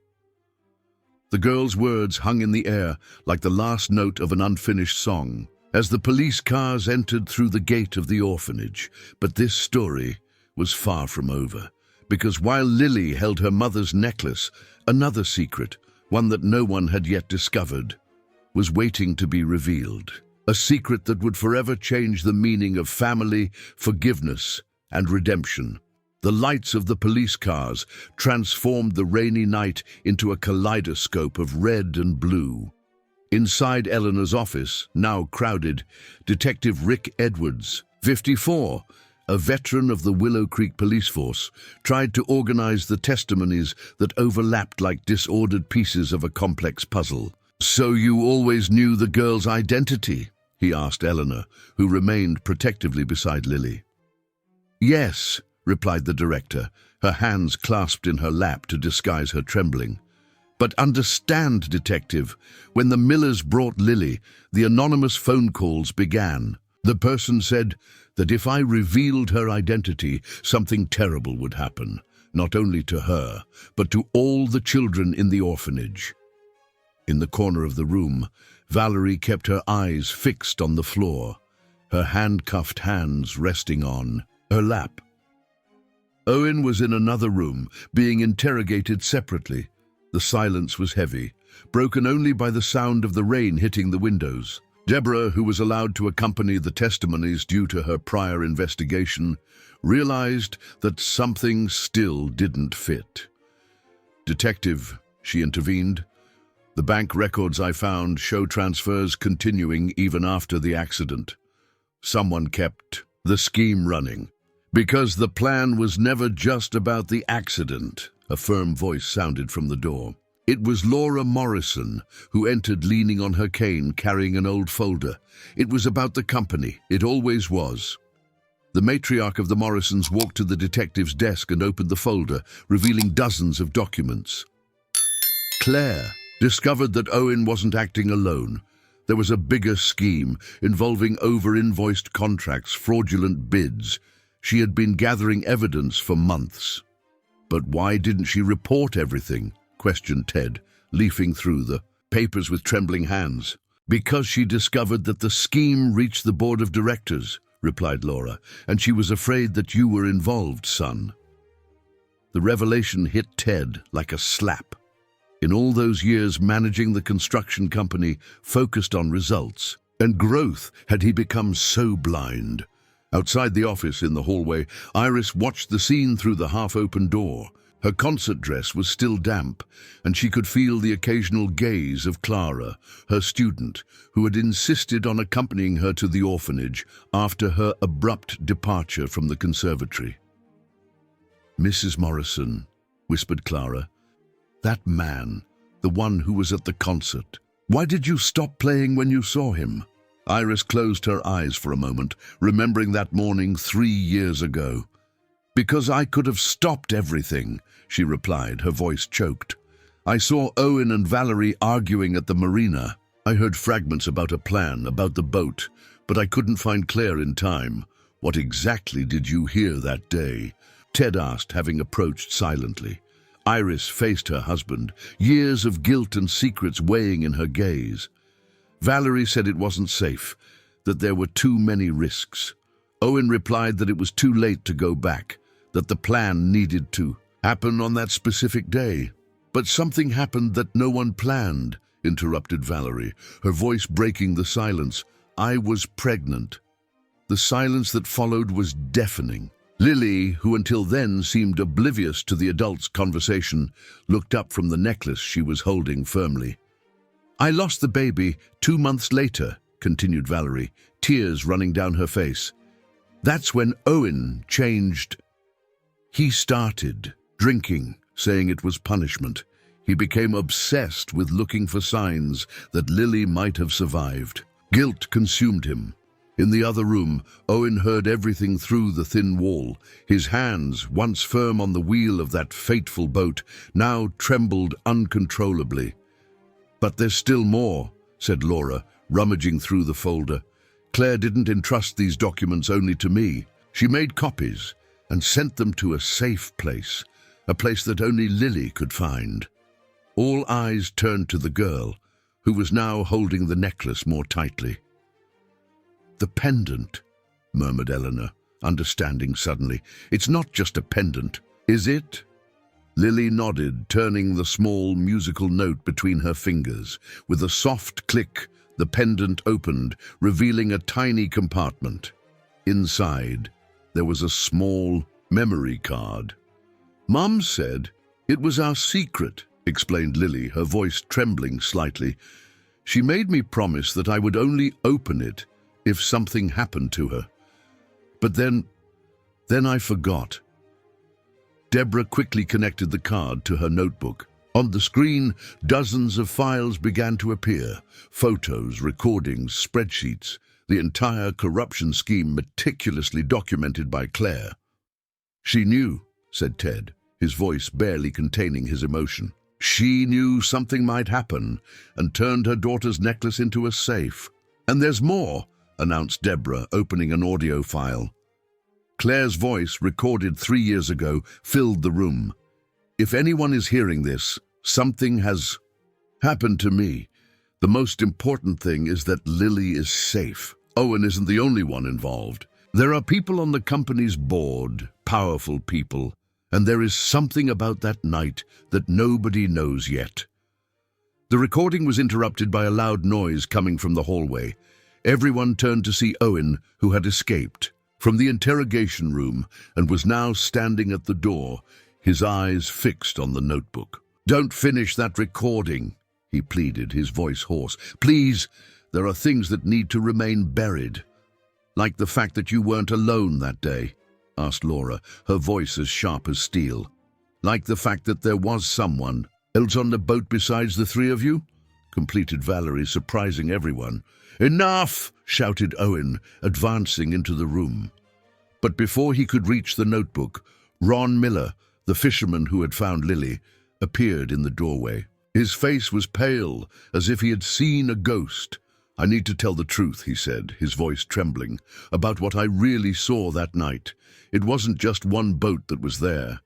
The girl's words hung in the air like the last note of an unfinished song as the police cars entered through the gate of the orphanage. But this story was far from over, because while Lily held her mother's necklace, another secret, one that no one had yet discovered, was waiting to be revealed. A secret that would forever change the meaning of family, forgiveness, and redemption. The lights of the police cars transformed the rainy night into a kaleidoscope of red and blue. Inside Eleanor's office, now crowded, Detective Rick Edwards, 54, a veteran of the Willow Creek police force, tried to organize the testimonies that overlapped like disordered pieces of a complex puzzle. "So you always knew the girl's identity?" he asked Eleanor, who remained protectively beside Lily. "Yes," replied the director, her hands clasped in her lap to disguise her trembling. "But understand, Detective, when the Millers brought Lily, the anonymous phone calls began. The person said that if I revealed her identity, something terrible would happen, not only to her, but to all the children in the orphanage." In the corner of the room, Valerie kept her eyes fixed on the floor, her handcuffed hands resting on her lap. Owen was in another room, being interrogated separately. The silence was heavy, broken only by the sound of the rain hitting the windows. Deborah, who was allowed to accompany the testimonies due to her prior investigation, realized that something still didn't fit. "Detective," she intervened, "the bank records I found show transfers continuing even after the accident. Someone kept the scheme running. Because the plan was never just about the accident," a firm voice sounded from the door. It was Laura Morrison, who entered leaning on her cane, carrying an old folder. It was about the company. It always was. The matriarch of the Morrisons walked to the detective's desk and opened the folder, revealing dozens of documents. Claire discovered that Owen wasn't acting alone. There was a bigger scheme involving over-invoiced contracts, fraudulent bids. She had been gathering evidence for months. "But why didn't she report everything?" questioned Ted, leafing through the papers with trembling hands. "Because she discovered that the scheme reached the board of directors," replied Laura, "and she was afraid that you were involved, son." The revelation hit Ted like a slap. In all those years managing the construction company focused on results and growth, had he become so blind? Outside the office in the hallway, Iris watched the scene through the half-open door. Her concert dress was still damp, and she could feel the occasional gaze of Clara, her student, who had insisted on accompanying her to the orphanage after her abrupt departure from the conservatory. "Mrs. Morrison," whispered Clara, "that man, the one who was at the concert, why did you stop playing when you saw him?" Iris closed her eyes for a moment, remembering that morning 3 years ago. "Because I could have stopped everything," she replied, her voice choked. "I saw Owen and Valerie arguing at the marina. I heard fragments about a plan, about the boat, but I couldn't find Claire in time. What exactly did you hear that day?" Ted asked, having approached silently. Iris faced her husband, years of guilt and secrets weighing in her gaze. Valerie said it wasn't safe, that there were too many risks. Owen replied that it was too late to go back, that the plan needed to happen on that specific day. "But something happened that no one planned," interrupted Valerie, her voice breaking the silence. "I was pregnant." The silence that followed was deafening. Lily, who until then seemed oblivious to the adults' conversation, looked up from the necklace she was holding firmly. "I lost the baby 2 months later," continued Valerie, tears running down her face. "That's when Owen changed. He started drinking, saying it was punishment. He became obsessed with looking for signs that Lily might have survived. Guilt consumed him. In the other room, Owen heard everything through the thin wall. His hands, once firm on the wheel of that fateful boat, now trembled uncontrollably. "But there's still more," said Laura, rummaging through the folder. "Claire didn't entrust these documents only to me. She made copies and sent them to a safe place, a place that only Lily could find." All eyes turned to the girl, who was now holding the necklace more tightly. "The pendant," murmured Eleanor, understanding suddenly. "It's not just a pendant, is it?" Lily nodded, turning the small musical note between her fingers. With a soft click, the pendant opened, revealing a tiny compartment. Inside, there was a small memory card. "Mum said it was our secret," explained Lily, her voice trembling slightly. "She made me promise that I would only open it if something happened to her. But then I forgot." Deborah quickly connected the card to her notebook. On the screen, dozens of files began to appear. Photos, recordings, spreadsheets, the entire corruption scheme meticulously documented by Claire. "She knew," said Ted, his voice barely containing his emotion. "She knew something might happen and turned her daughter's necklace into a safe. And there's more," announced Deborah, opening an audio file. Claire's voice, recorded 3 years ago, filled the room. "If anyone is hearing this, something has happened to me. The most important thing is that Lily is safe. Owen isn't the only one involved. There are people on the company's board, powerful people, and there is something about that night that nobody knows yet." The recording was interrupted by a loud noise coming from the hallway. Everyone turned to see Owen, who had escaped from the interrogation room and was now standing at the door, his eyes fixed on the notebook. "Don't finish that recording," he pleaded, his voice hoarse. "Please, there are things that need to remain buried." "Like the fact that you weren't alone that day?" asked Laura, her voice as sharp as steel. "Like the fact that there was someone else on the boat besides the three of you?" completed Valerie, surprising everyone. "Enough!" shouted Owen, advancing into the room. But before he could reach the notebook, Ron Miller, the fisherman who had found Lily, appeared in the doorway. His face was pale, as if he had seen a ghost. "I need to tell the truth," he said, his voice trembling, "about what I really saw that night. It wasn't just one boat that was there.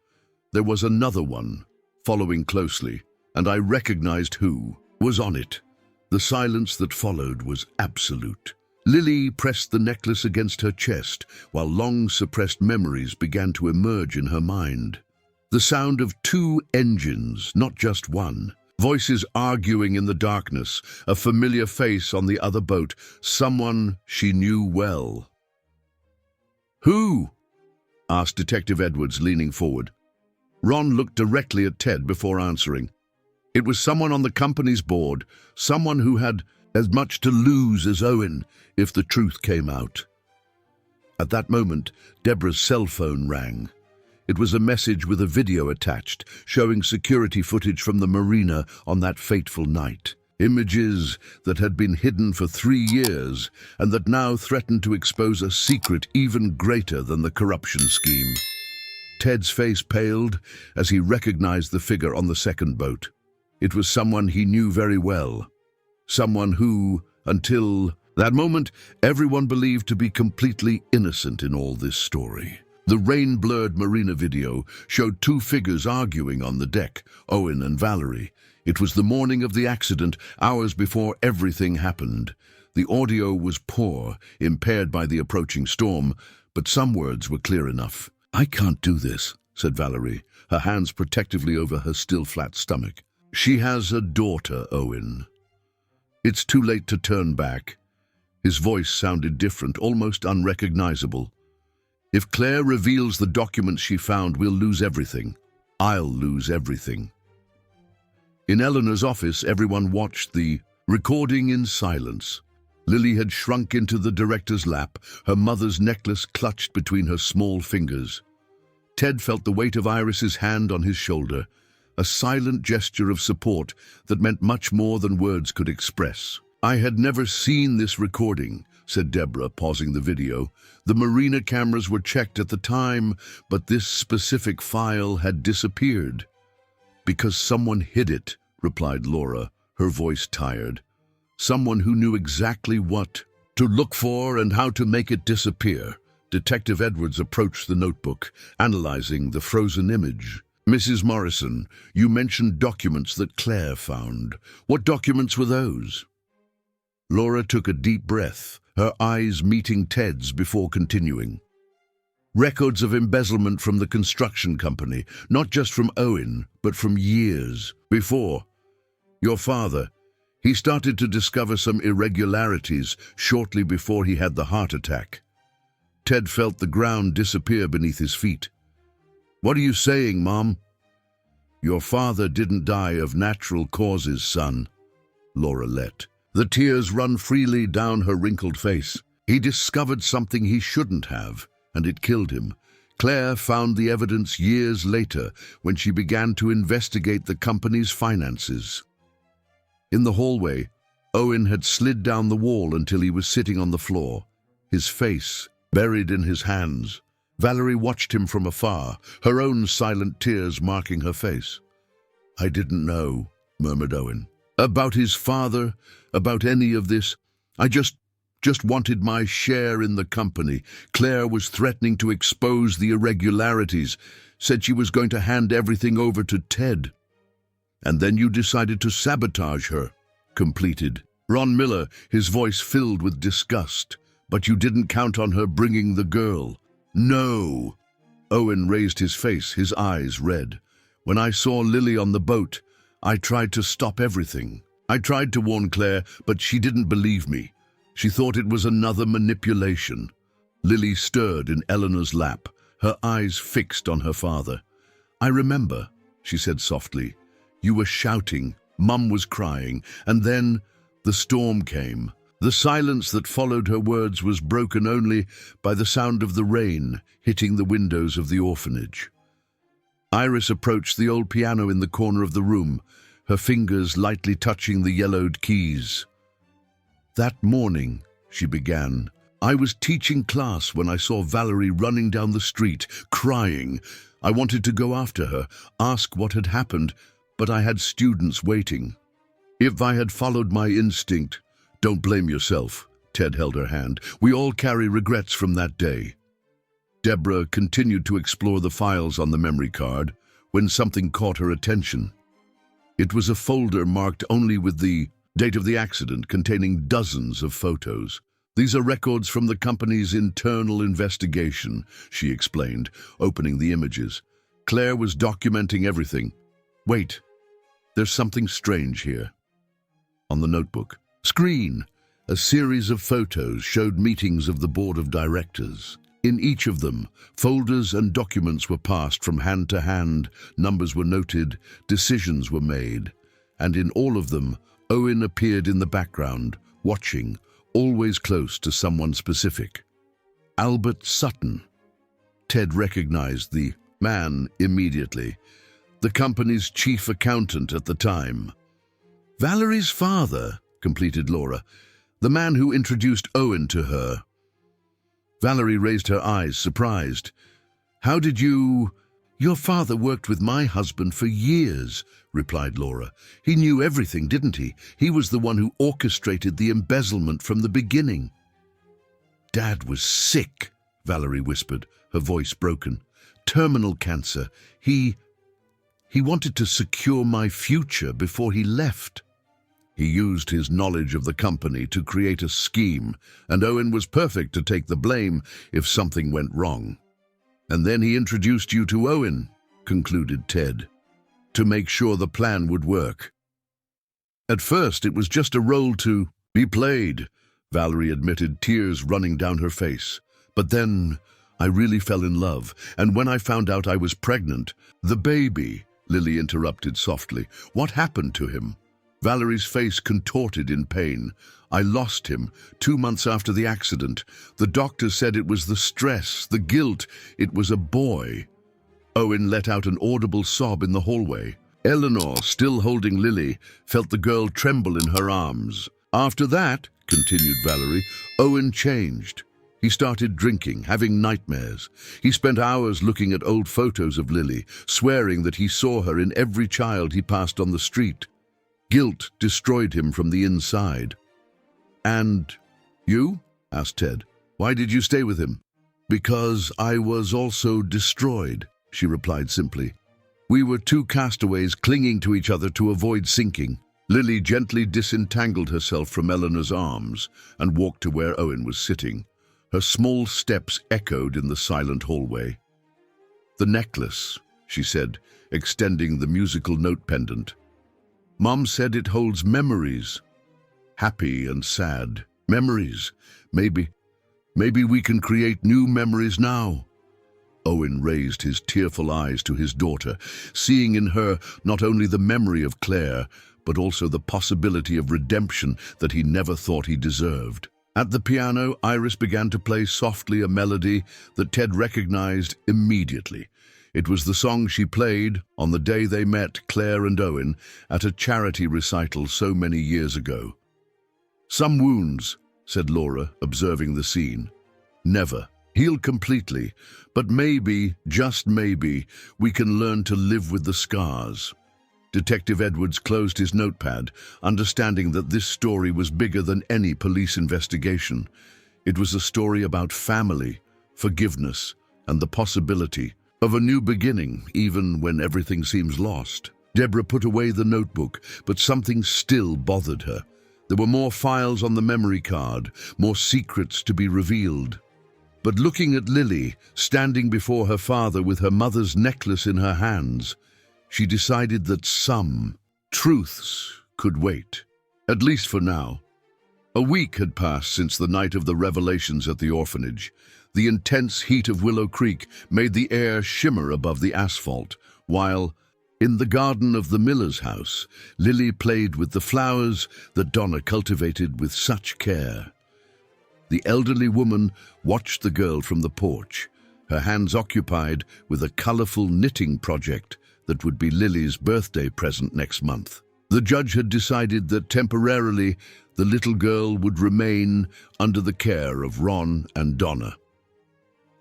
There was another one, following closely, and I recognized who was on it." The silence that followed was absolute. Lily pressed the necklace against her chest, while long-suppressed memories began to emerge in her mind. The sound of 2 engines, not just one. Voices arguing in the darkness, a familiar face on the other boat, someone she knew well. "Who?" asked Detective Edwards, leaning forward. Ron looked directly at Ted before answering. "It was someone on the company's board, someone who had as much to lose as Owen if the truth came out." At that moment, Deborah's cell phone rang. It was a message with a video attached, showing security footage from the marina on that fateful night. Images that had been hidden for 3 years and that now threatened to expose a secret even greater than the corruption scheme. Ted's face paled as he recognized the figure on the second boat. It was someone he knew very well. Someone who, until that moment, everyone believed to be completely innocent in all this story. The rain-blurred marina video showed 2 figures arguing on the deck, Owen and Valerie. It was the morning of the accident, hours before everything happened. The audio was poor, impaired by the approaching storm, but some words were clear enough. "I can't do this," said Valerie, her hands protectively over her still flat stomach. "She has a daughter, Owen. It's too late to turn back." His voice sounded different, almost unrecognizable. "If Claire reveals the documents she found, we'll lose everything. I'll lose everything." In Eleanor's office, everyone watched the recording in silence. Lily had shrunk into the director's lap, her mother's necklace clutched between her small fingers. Ted felt the weight of Iris's hand on his shoulder, a silent gesture of support that meant much more than words could express. "I had never seen this recording," said Deborah, pausing the video. The marina cameras were checked at the time, but this specific file had disappeared. Because someone hid it, replied Laura, her voice tired. Someone who knew exactly what to look for and how to make it disappear. Detective Edwards approached the notebook, analyzing the frozen image. Mrs. Morrison, you mentioned documents that Claire found. What documents were those? Laura took a deep breath, her eyes meeting Ted's before continuing. Records of embezzlement from the construction company, not just from Owen, but from years before. Your father, he started to discover some irregularities shortly before he had the heart attack. Ted felt the ground disappear beneath his feet. What are you saying, Mom? Your father didn't die of natural causes, son. Laura let the tears run freely down her wrinkled face. He discovered something he shouldn't have, and it killed him. Claire found the evidence years later when she began to investigate the company's finances. In the hallway, Owen had slid down the wall until he was sitting on the floor, his face buried in his hands. Valerie watched him from afar, her own silent tears marking her face. I didn't know, murmured Owen. About his father, about any of this. I just wanted my share in the company. Claire was threatening to expose the irregularities, said she was going to hand everything over to Ted. And then you decided to sabotage her, completed Ron Miller, his voice filled with disgust. But you didn't count on her bringing the girl. No. Owen raised his face, his eyes red. When I saw Lily on the boat, I tried to stop everything. I tried to warn Claire, but she didn't believe me. She thought it was another manipulation. Lily stirred in Eleanor's lap, her eyes fixed on her father. I remember, she said softly. You were shouting, Mum was crying, and then the storm came. The silence that followed her words was broken only by the sound of the rain hitting the windows of the orphanage. Iris approached the old piano in the corner of the room, her fingers lightly touching the yellowed keys. That morning, she began, I was teaching class when I saw Valerie running down the street, crying. I wanted to go after her, ask what had happened, but I had students waiting. If I had followed my instinct, don't blame yourself, Ted held her hand. We all carry regrets from that day. Deborah continued to explore the files on the memory card when something caught her attention. It was a folder marked only with the date of the accident, containing dozens of photos. These are records from the company's internal investigation, she explained, opening the images. Claire was documenting everything. Wait, there's something strange here. On the notebook screen, a series of photos showed meetings of the board of directors. In each of them, folders and documents were passed from hand to hand, numbers were noted, decisions were made, and in all of them, Owen appeared in the background, watching, always close to someone specific. Albert Sutton. Ted recognized the man immediately, the company's chief accountant at the time. Valerie's father, completed Laura, the man who introduced Owen to her. Valerie raised her eyes, surprised. How did you... Your father worked with my husband for years, replied Laura. He knew everything, didn't he? He was the one who orchestrated the embezzlement from the beginning. Dad was sick, Valerie whispered, her voice broken. Terminal cancer. He wanted to secure my future before he left. He used his knowledge of the company to create a scheme, and Owen was perfect to take the blame if something went wrong. And then he introduced you to Owen, concluded Ted, to make sure the plan would work. At first, it was just a role to be played, Valerie admitted, tears running down her face. But then I really fell in love, and when I found out I was pregnant, the baby, Lily interrupted softly. What happened to him? Valerie's face contorted in pain. I lost him 2 months after the accident. The doctor said it was the stress, the guilt. It was a boy. Owen let out an audible sob in the hallway. Eleanor, still holding Lily, felt the girl tremble in her arms. After that, continued Valerie, Owen changed. He started drinking, having nightmares. He spent hours looking at old photos of Lily, swearing that he saw her in every child he passed on the street. Guilt destroyed him from the inside. "And you?" asked Ted. "Why did you stay with him?" "Because I was also destroyed," she replied simply. "We were two castaways clinging to each other to avoid sinking." Lily gently disentangled herself from Eleanor's arms and walked to where Owen was sitting. Her small steps echoed in the silent hallway. "The necklace," she said, extending the musical note pendant. "Mom said it holds memories. Happy and sad. Memories. Maybe we can create new memories now." Owen raised his tearful eyes to his daughter, seeing in her not only the memory of Claire, but also the possibility of redemption that he never thought he deserved. At the piano, Iris began to play softly a melody that Ted recognized immediately. It was the song she played on the day they met, Claire and Owen, at a charity recital so many years ago. "Some wounds," said Laura, observing the scene, "never heal completely, but maybe, just maybe, we can learn to live with the scars." Detective Edwards closed his notepad, understanding that this story was bigger than any police investigation. It was a story about family, forgiveness, and the possibility of a new beginning, even when everything seems lost. Deborah put away the notebook, but something still bothered her. There were more files on the memory card, more secrets to be revealed. But looking at Lily, standing before her father with her mother's necklace in her hands, she decided that some truths could wait, at least for now. A week had passed since the night of the revelations at the orphanage. The intense heat of Willow Creek made the air shimmer above the asphalt, while, in the garden of the miller's house, Lily played with the flowers that Donna cultivated with such care. The elderly woman watched the girl from the porch, her hands occupied with a colorful knitting project that would be Lily's birthday present next month. The judge had decided that temporarily the little girl would remain under the care of Ron and Donna.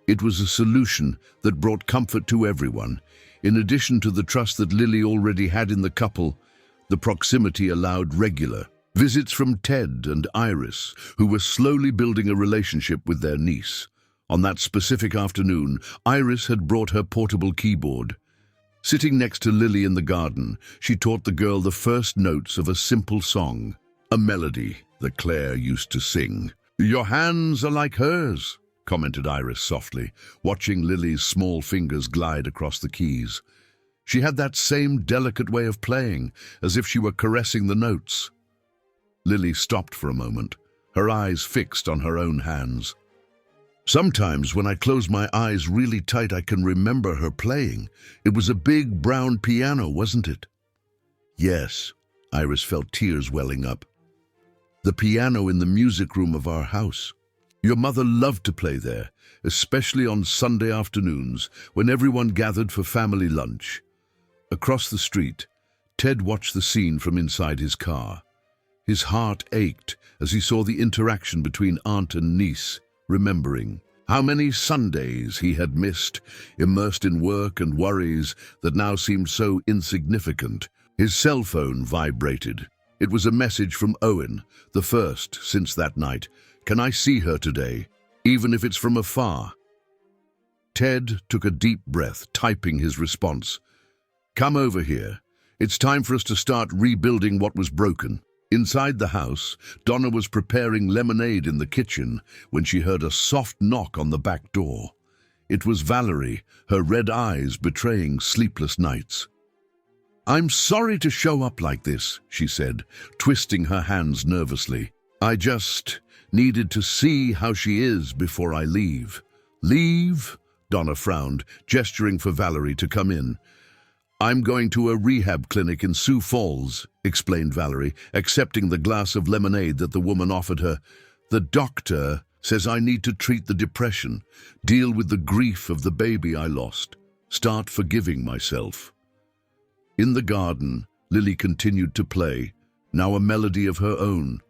It was a solution that brought comfort to everyone. In addition to the trust that Lily already had in the couple, the proximity allowed regular visits from Ted and Iris, who were slowly building a relationship with their niece. On that specific afternoon, Iris had brought her portable keyboard. Sitting next to Lily in the garden, she taught the girl the first notes of a simple song, a melody that Claire used to sing. "Your hands are like hers," commented Iris softly, watching Lily's small fingers glide across the keys. She had that same delicate way of playing, as if she were caressing the notes. Lily stopped for a moment, her eyes fixed on her own hands. "Sometimes when I close my eyes really tight, I can remember her playing. It was a big brown piano, wasn't it?" "Yes," Iris felt tears welling up. "The piano in the music room of our house. Your mother loved to play there, especially on Sunday afternoons when everyone gathered for family lunch." Across the street, Ted watched the scene from inside his car. His heart ached as he saw the interaction between aunt and niece, remembering how many Sundays he had missed, immersed in work and worries that now seemed so insignificant. His cell phone vibrated. It was a message from Owen, the first since that night. "Can I see her today, even if it's from afar?" Ted took a deep breath, typing his response. "Come over here. It's time for us to start rebuilding what was broken." Inside the house, Donna was preparing lemonade in the kitchen when she heard a soft knock on the back door. It was Valerie, her red eyes betraying sleepless nights. "I'm sorry to show up like this," she said, twisting her hands nervously. "I just needed to see how she is before I leave." "Leave?" Donna frowned, gesturing for Valerie to come in. "I'm going to a rehab clinic in Sioux Falls," explained Valerie, accepting the glass of lemonade that the woman offered her. "The doctor says I need to treat the depression, deal with the grief of the baby I lost, start forgiving myself." In the garden, Lily continued to play, now a melody of her own.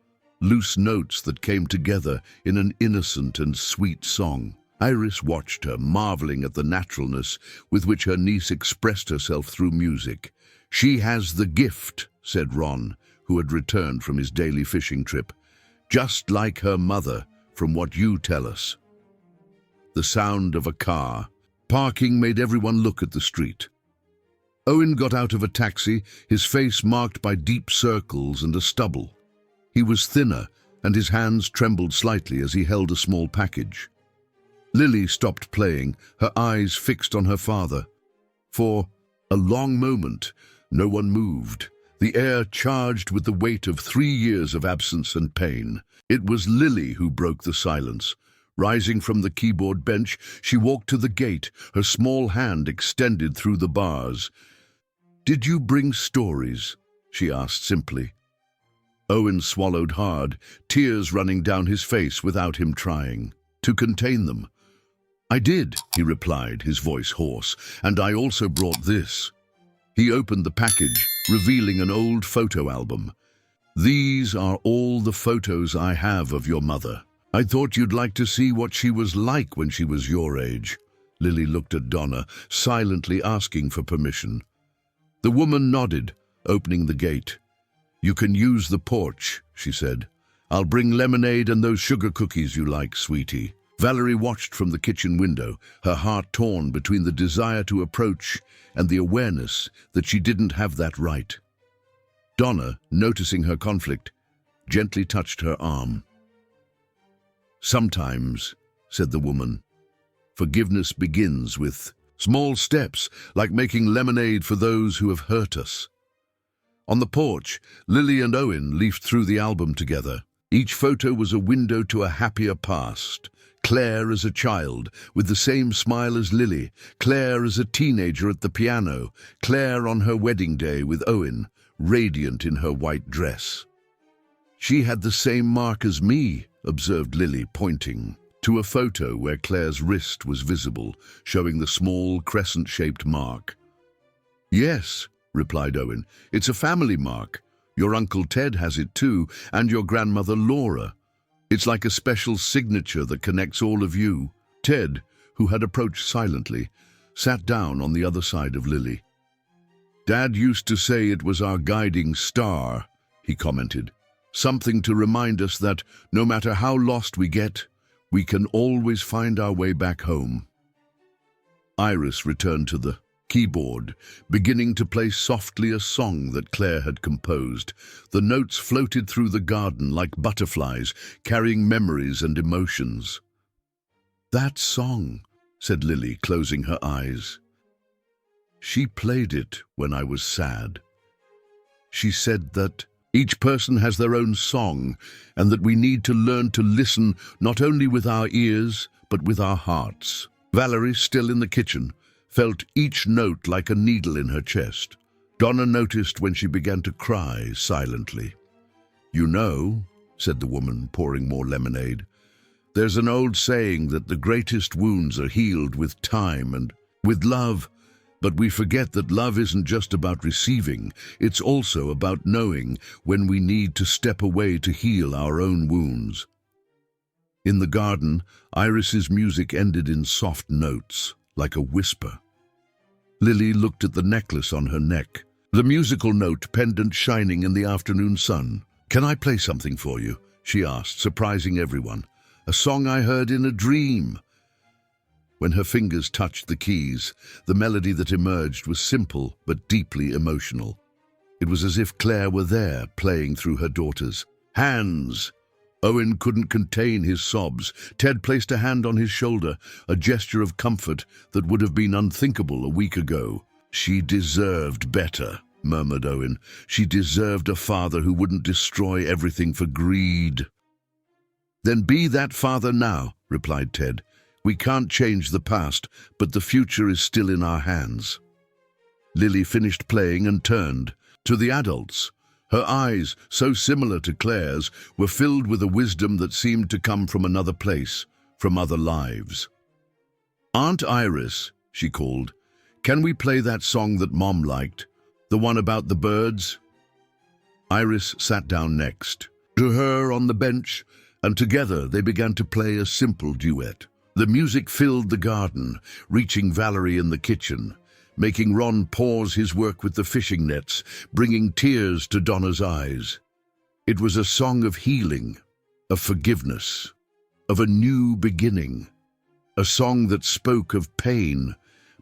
loose notes that came together in an innocent and sweet song. Iris watched her, marveling at the naturalness with which her niece expressed herself through music. "She has the gift," said Ron, who had returned from his daily fishing trip. "Just like her mother, from what you tell us." The sound of a car parking made everyone look at the street. Owen got out of a taxi, his face marked by deep circles and a stubble. He was thinner, and his hands trembled slightly as he held a small package. Lily stopped playing, her eyes fixed on her father. For a long moment, no one moved, the air charged with the weight of 3 years of absence and pain. It was Lily who broke the silence. Rising from the keyboard bench, she walked to the gate, her small hand extended through the bars. "Did you bring stories?" she asked simply. Owen swallowed hard, tears running down his face without him trying to contain them. "I did," he replied, his voice hoarse, "and I also brought this." He opened the package, revealing an old photo album. "These are all the photos I have of your mother. I thought you'd like to see what she was like when she was your age." Lily looked at Donna, silently asking for permission. The woman nodded, opening the gate. "You can use the porch," she said. "I'll bring lemonade and those sugar cookies you like, sweetie." Valerie watched from the kitchen window, her heart torn between the desire to approach and the awareness that she didn't have that right. Donna, noticing her conflict, gently touched her arm. "Sometimes," said the woman, "forgiveness begins with small steps, like making lemonade for those who have hurt us." On the porch, Lily and Owen leafed through the album together. Each photo was a window to a happier past. Claire as a child, with the same smile as Lily. Claire as a teenager at the piano. Claire on her wedding day with Owen, radiant in her white dress. "She had the same mark as me," observed Lily, pointing to a photo where Claire's wrist was visible, showing the small crescent-shaped mark. "Yes," replied Owen, "it's a family mark. Your Uncle Ted has it too, and your grandmother Laura. It's like a special signature that connects all of you." Ted, who had approached silently, sat down on the other side of Lily. "Dad used to say it was our guiding star," he commented. "Something to remind us that no matter how lost we get, we can always find our way back home." Iris returned to the keyboard, beginning to play softly a song that Claire had composed. The notes floated through the garden like butterflies, carrying memories and emotions. "That song," said Lily, closing her eyes. "She played it when I was sad. She said that each person has their own song, and that we need to learn to listen not only with our ears, but with our hearts." Valerie, still in the kitchen, felt each note like a needle in her chest. Donna noticed when she began to cry silently. "You know," said the woman, pouring more lemonade, "there's an old saying that the greatest wounds are healed with time and with love, but we forget that love isn't just about receiving, it's also about knowing when we need to step away to heal our own wounds." In the garden, Iris's music ended in soft notes, like a whisper. Lily looked at the necklace on her neck, the musical note pendant shining in the afternoon sun. "Can I play something for you?" she asked, surprising everyone. "A song I heard in a dream." When her fingers touched the keys, the melody that emerged was simple but deeply emotional. It was as if Claire were there, playing through her daughter's hands. Owen couldn't contain his sobs. Ted placed a hand on his shoulder, a gesture of comfort that would have been unthinkable a week ago. "She deserved better," murmured Owen. "She deserved a father who wouldn't destroy everything for greed." "Then be that father now," replied Ted. "We can't change the past, but the future is still in our hands." Lily finished playing and turned to the adults. Her eyes, so similar to Claire's, were filled with a wisdom that seemed to come from another place, from other lives. "Aunt Iris," she called, "can we play that song that Mom liked? The one about the birds?" Iris sat down next, to her on the bench, and together they began to play a simple duet. The music filled the garden, reaching Valerie in the kitchen, making Ron pause his work with the fishing nets, bringing tears to Donna's eyes. It was a song of healing, of forgiveness, of a new beginning. A song that spoke of pain,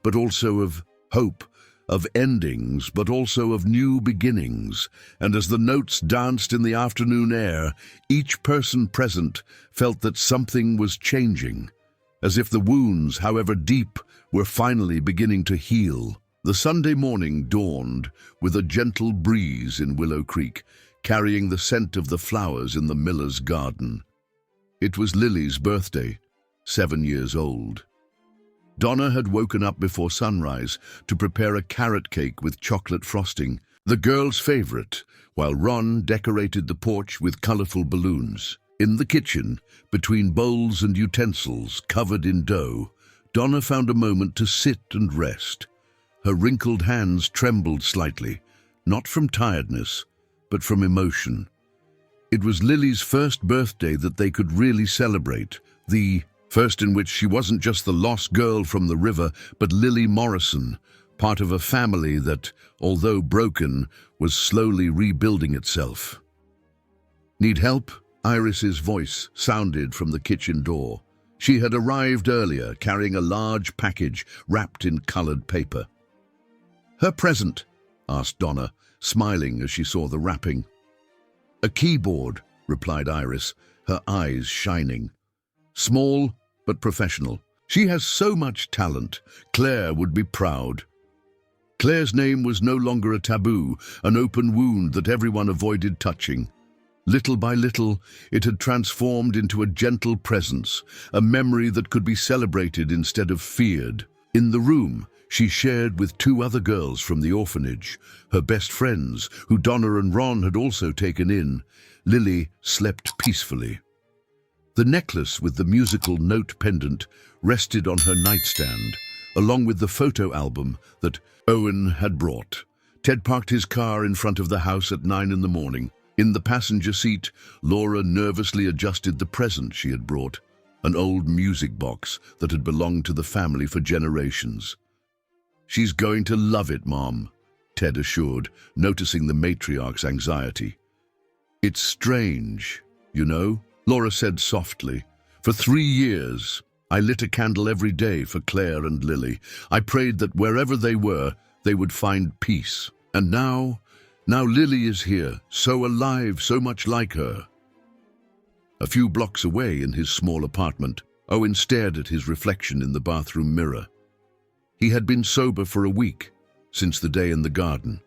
but also of hope, of endings, but also of new beginnings. And as the notes danced in the afternoon air, each person present felt that something was changing, as if the wounds, however deep, were finally beginning to heal. The Sunday morning dawned with a gentle breeze in Willow Creek, carrying the scent of the flowers in the miller's garden. It was Lily's birthday, 7 years old. Donna had woken up before sunrise to prepare a carrot cake with chocolate frosting, the girl's favorite, while Ron decorated the porch with colorful balloons. In the kitchen, between bowls and utensils covered in dough, Donna found a moment to sit and rest. Her wrinkled hands trembled slightly, not from tiredness, but from emotion. It was Lily's first birthday that they could really celebrate, the first in which she wasn't just the lost girl from the river, but Lily Morrison, part of a family that, although broken, was slowly rebuilding itself. "Need help?" Iris's voice sounded from the kitchen door. She had arrived earlier, carrying a large package wrapped in colored paper. "Her present?" asked Donna, smiling as she saw the wrapping. "A keyboard," replied Iris, her eyes shining. "Small, but professional. She has so much talent. Claire would be proud." Claire's name was no longer a taboo, an open wound that everyone avoided touching. Little by little, it had transformed into a gentle presence, a memory that could be celebrated instead of feared. In the room, she shared with 2 other girls from the orphanage, her best friends, who Donna and Ron had also taken in. Lily slept peacefully. The necklace with the musical note pendant rested on her nightstand, along with the photo album that Owen had brought. Ted parked his car in front of the house at 9 in the morning. In the passenger seat, Laura nervously adjusted the present she had brought, an old music box that had belonged to the family for generations. "She's going to love it, Mom," Ted assured, noticing the matriarch's anxiety. "It's strange, you know," Laura said softly. "For 3 years, I lit a candle every day for Claire and Lily. I prayed that wherever they were, they would find peace. And now Lily is here, so alive, so much like her." A few blocks away in his small apartment, Owen stared at his reflection in the bathroom mirror. He had been sober for a week, since the day in the garden.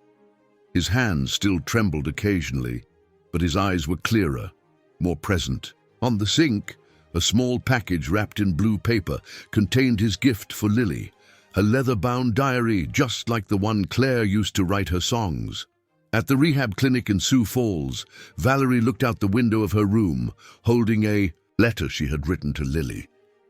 His hands still trembled occasionally, but his eyes were clearer, more present. On the sink, a small package wrapped in blue paper contained his gift for Lily, a leather-bound diary just like the one Claire used to write her songs. At the rehab clinic in Sioux Falls, Valerie looked out the window of her room, holding a letter she had written to Lily.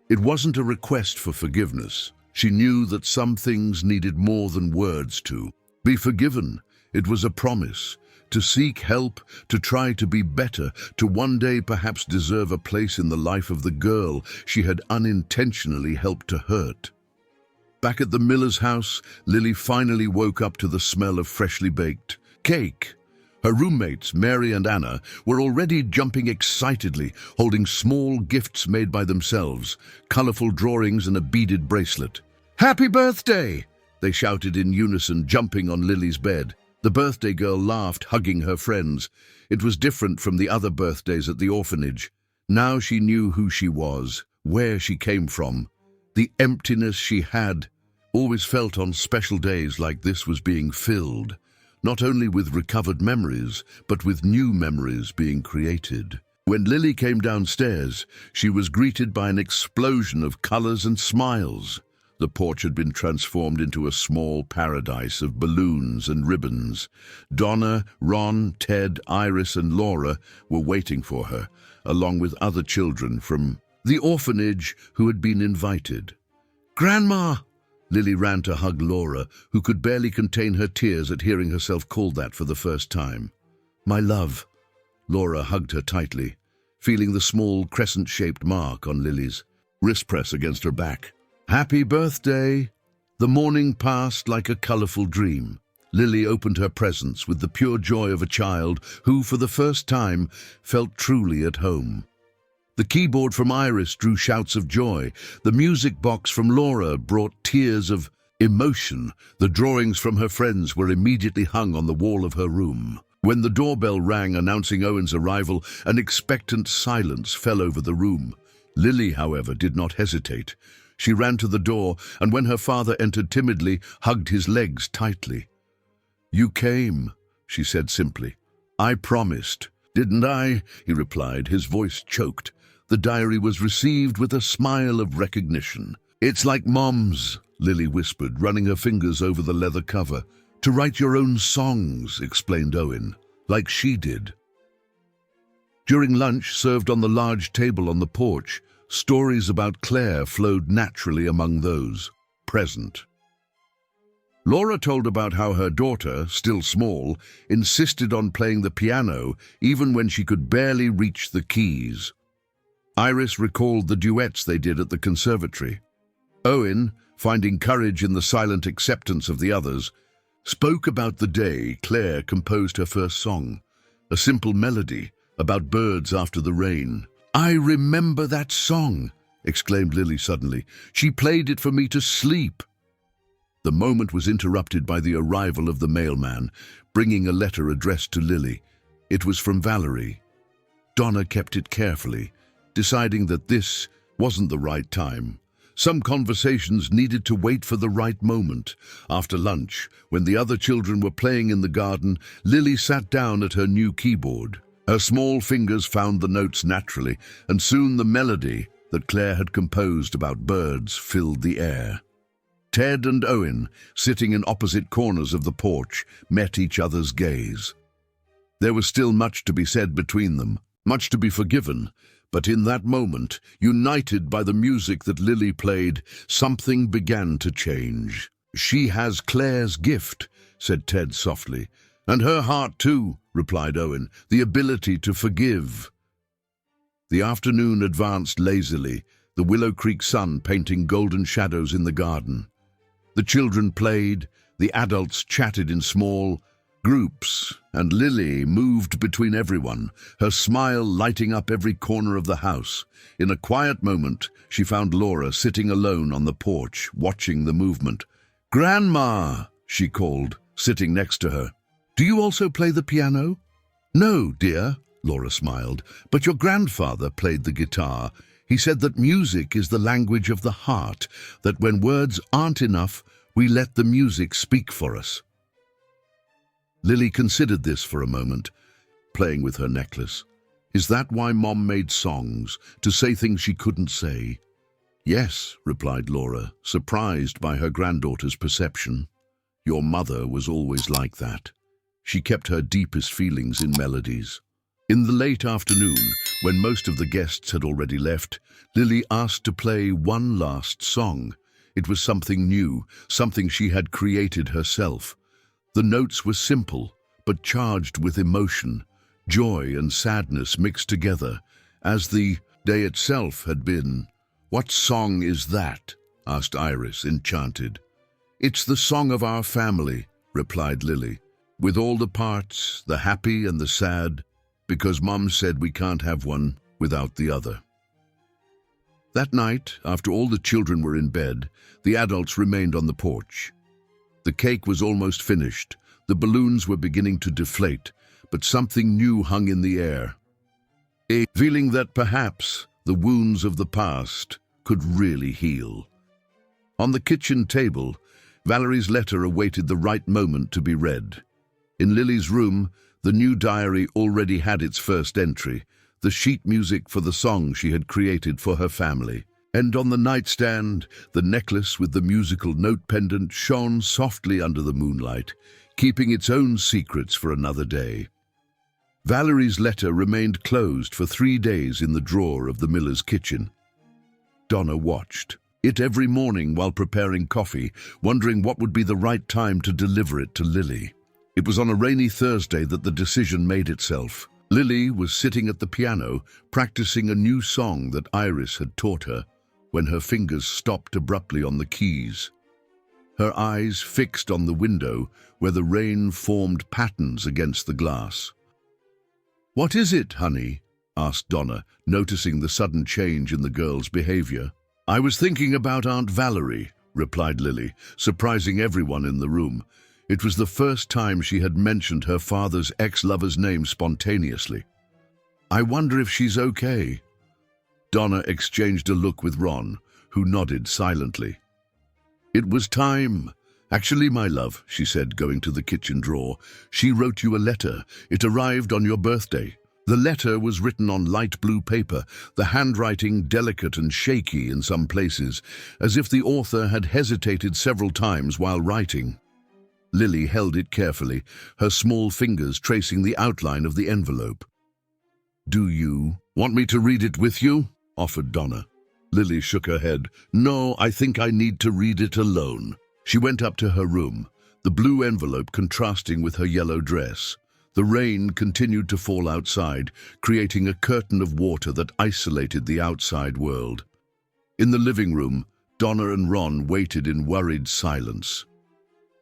It wasn't a request for forgiveness. She knew that some things needed more than words to be forgiven. It was a promise to seek help, to try to be better, to one day perhaps deserve a place in the life of the girl she had unintentionally helped to hurt. Back at the miller's house, Lily finally woke up to the smell of freshly baked cake. Her roommates, Mary and Anna, were already jumping excitedly, holding small gifts made by themselves, colorful drawings and a beaded bracelet. "Happy birthday!" they shouted in unison, jumping on Lily's bed. The birthday girl laughed, hugging her friends. It was different from the other birthdays at the orphanage. Now she knew who she was, where she came from. The emptiness she had always felt on special days like this was being filled, not only with recovered memories, but with new memories being created. When Lily came downstairs, she was greeted by an explosion of colors and smiles. The porch had been transformed into a small paradise of balloons and ribbons. Donna, Ron, Ted, Iris, and Laura were waiting for her, along with other children from the orphanage who had been invited. "Grandma!" Lily ran to hug Laura, who could barely contain her tears at hearing herself called that for the first time. "My love." Laura hugged her tightly, feeling the small crescent-shaped mark on Lily's wrist press against her back. "Happy birthday!" The morning passed like a colourful dream. Lily opened her presents with the pure joy of a child who, for the first time, felt truly at home. The keyboard from Iris drew shouts of joy. The music box from Laura brought tears of emotion. The drawings from her friends were immediately hung on the wall of her room. When the doorbell rang announcing Owen's arrival, an expectant silence fell over the room. Lily, however, did not hesitate. She ran to the door, and when her father entered timidly, hugged his legs tightly. "You came," she said simply. "I promised." "Didn't I?" he replied, his voice choked. The diary was received with a smile of recognition. "It's like Mom's," Lily whispered, running her fingers over the leather cover. "To write your own songs," explained Owen, "like she did." During lunch, served on the large table on the porch, stories about Claire flowed naturally among those present. Laura told about how her daughter, still small, insisted on playing the piano even when she could barely reach the keys. Iris recalled the duets they did at the conservatory. Owen, finding courage in the silent acceptance of the others, spoke about the day Claire composed her first song, a simple melody about birds after the rain. "I remember that song," exclaimed Lily suddenly. "She played it for me to sleep." The moment was interrupted by the arrival of the mailman, bringing a letter addressed to Lily. It was from Valerie. Donna kept it carefully, deciding that this wasn't the right time. Some conversations needed to wait for the right moment. After lunch, when the other children were playing in the garden, Lily sat down at her new keyboard. Her small fingers found the notes naturally, and soon the melody that Claire had composed about birds filled the air. Ted and Owen, sitting in opposite corners of the porch, met each other's gaze. There was still much to be said between them, much to be forgiven, but in that moment, united by the music that Lily played, something began to change. "She has Claire's gift," said Ted softly. "And her heart too," replied Owen, "the ability to forgive." The afternoon advanced lazily, the Willow Creek sun painting golden shadows in the garden. The children played, the adults chatted in small groups, and Lily moved between everyone, her smile lighting up every corner of the house. In a quiet moment, she found Laura sitting alone on the porch, watching the movement. "Grandma," she called, sitting next to her. "Do you also play the piano?" "No, dear," Laura smiled, "but your grandfather played the guitar. He said that music is the language of the heart, that when words aren't enough, we let the music speak for us." Lily considered this for a moment, playing with her necklace. "Is that why Mom made songs, to say things she couldn't say?" "Yes," replied Laura, surprised by her granddaughter's perception. "Your mother was always like that. She kept her deepest feelings in melodies." In the late afternoon, when most of the guests had already left, Lily asked to play one last song. It was something new, something she had created herself. The notes were simple, but charged with emotion, joy and sadness mixed together, as the day itself had been. "What song is that?" asked Iris, enchanted. "It's the song of our family," replied Lily, "with all the parts, the happy and the sad, because Mom said we can't have one without the other." That night, after all the children were in bed, the adults remained on the porch. The cake was almost finished, the balloons were beginning to deflate, but something new hung in the air. A feeling that perhaps the wounds of the past could really heal. On the kitchen table, Valerie's letter awaited the right moment to be read. In Lily's room, the new diary already had its first entry, the sheet music for the song she had created for her family. And on the nightstand, the necklace with the musical note pendant shone softly under the moonlight, keeping its own secrets for another day. Valerie's letter remained closed for 3 days in the drawer of the miller's kitchen. Donna watched it every morning while preparing coffee, wondering what would be the right time to deliver it to Lily. It was on a rainy Thursday that the decision made itself. Lily was sitting at the piano, practicing a new song that Iris had taught her, when her fingers stopped abruptly on the keys. Her eyes fixed on the window, where the rain formed patterns against the glass. "What is it, honey?" asked Donna, noticing the sudden change in the girl's behavior. "I was thinking about Aunt Valerie," replied Lily, surprising everyone in the room. It was the first time she had mentioned her father's ex-lover's name spontaneously. "I wonder if she's okay." Donna exchanged a look with Ron, who nodded silently. "It was time. Actually, my love," she said, going to the kitchen drawer, "she wrote you a letter. It arrived on your birthday." The letter was written on light blue paper, the handwriting delicate and shaky in some places, as if the author had hesitated several times while writing. Lily held it carefully, her small fingers tracing the outline of the envelope. "Do you want me to read it with you?" offered Donna. Lily shook her head. "No, I think I need to read it alone." She went up to her room, the blue envelope contrasting with her yellow dress. The rain continued to fall outside, creating a curtain of water that isolated the outside world. In the living room, Donna and Ron waited in worried silence.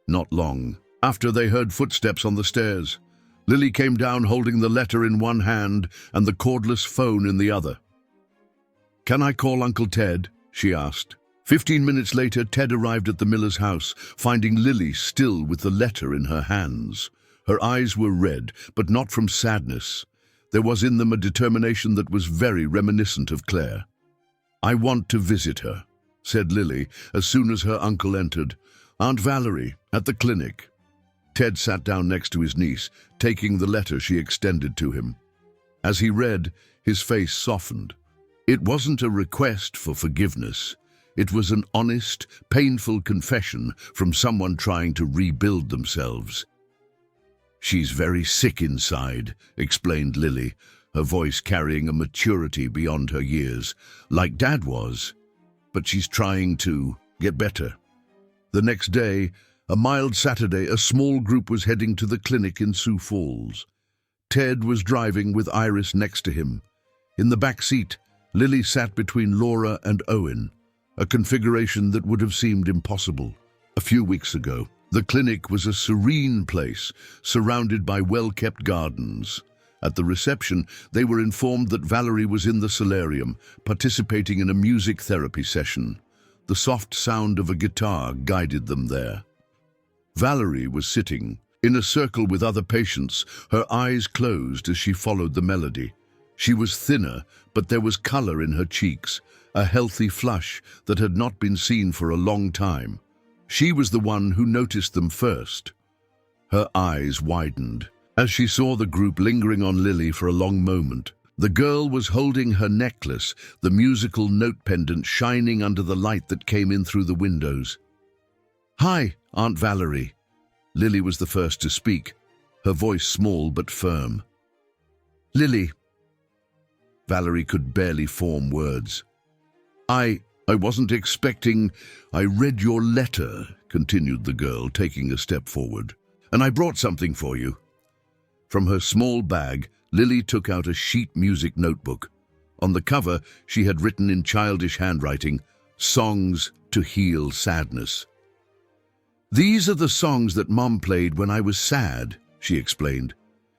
Not long after, they heard footsteps on the stairs. Lily came down holding the letter in one hand and the cordless phone in the other. "Can I call Uncle Ted?" she asked. 15 minutes later, Ted arrived at the miller's house, finding Lily still with the letter in her hands. Her eyes were red, but not from sadness. There was in them a determination that was very reminiscent of Claire. "I want to visit her," said Lily as soon as her uncle entered. "Aunt Valerie, at the clinic." Ted sat down next to his niece, taking the letter she extended to him. As he read, his face softened. It wasn't a request for forgiveness. It was an honest, painful confession from someone trying to rebuild themselves. "She's very sick inside," explained Lily, her voice carrying a maturity beyond her years, like Dad was. "But she's trying to get better." The next day, a mild Saturday, a small group was heading to the clinic in Sioux Falls. Ted was driving with Iris next to him. In the back seat, Lily sat between Laura and Owen, a configuration that would have seemed impossible a few weeks ago. The clinic was a serene place, surrounded by well-kept gardens. At the reception, they were informed that Valerie was in the solarium, participating in a music therapy session. The soft sound of a guitar guided them there. Valerie was sitting in a circle with other patients, her eyes closed as she followed the melody. She was thinner, but there was color in her cheeks, a healthy flush that had not been seen for a long time. She was the one who noticed them first. Her eyes widened as she saw the group lingering on Lily for a long moment. The girl was holding her necklace, the musical note pendant shining under the light that came in through the windows. "Hi, Aunt Valerie." Lily was the first to speak, her voice small but firm. "Lily." Valerie could barely form words. I wasn't expecting. I read your letter," continued the girl, taking a step forward. "And I brought something for you." From her small bag, Lily took out a sheet music notebook. On the cover, she had written in childish handwriting, "Songs to heal sadness." "These are the songs that Mom played when I was sad," she explained.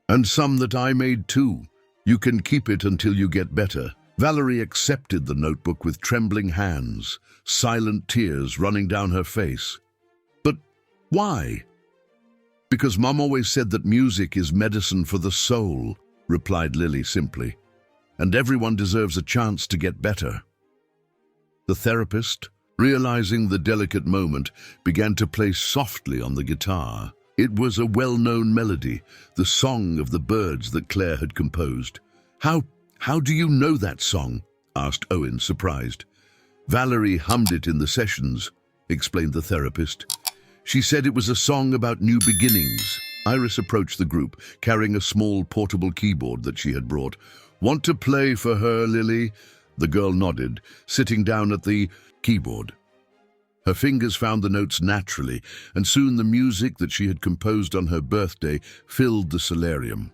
"And some that I made too. You can keep it until you get better." Valerie accepted the notebook with trembling hands, silent tears running down her face. "But why?" "Because Mom always said that music is medicine for the soul," replied Lily simply. "And everyone deserves a chance to get better." The therapist, realizing the delicate moment, began to play softly on the guitar. It was a well-known melody, the song of the birds that Claire had composed. How do you know that song?" asked Owen, surprised. "Valerie hummed it in the sessions," explained the therapist. "She said it was a song about new beginnings." Iris approached the group, carrying a small portable keyboard that she had brought. "Want to play for her, Lily?" The girl nodded, sitting down at the keyboard. Her fingers found the notes naturally, and soon the music that she had composed on her birthday filled the solarium.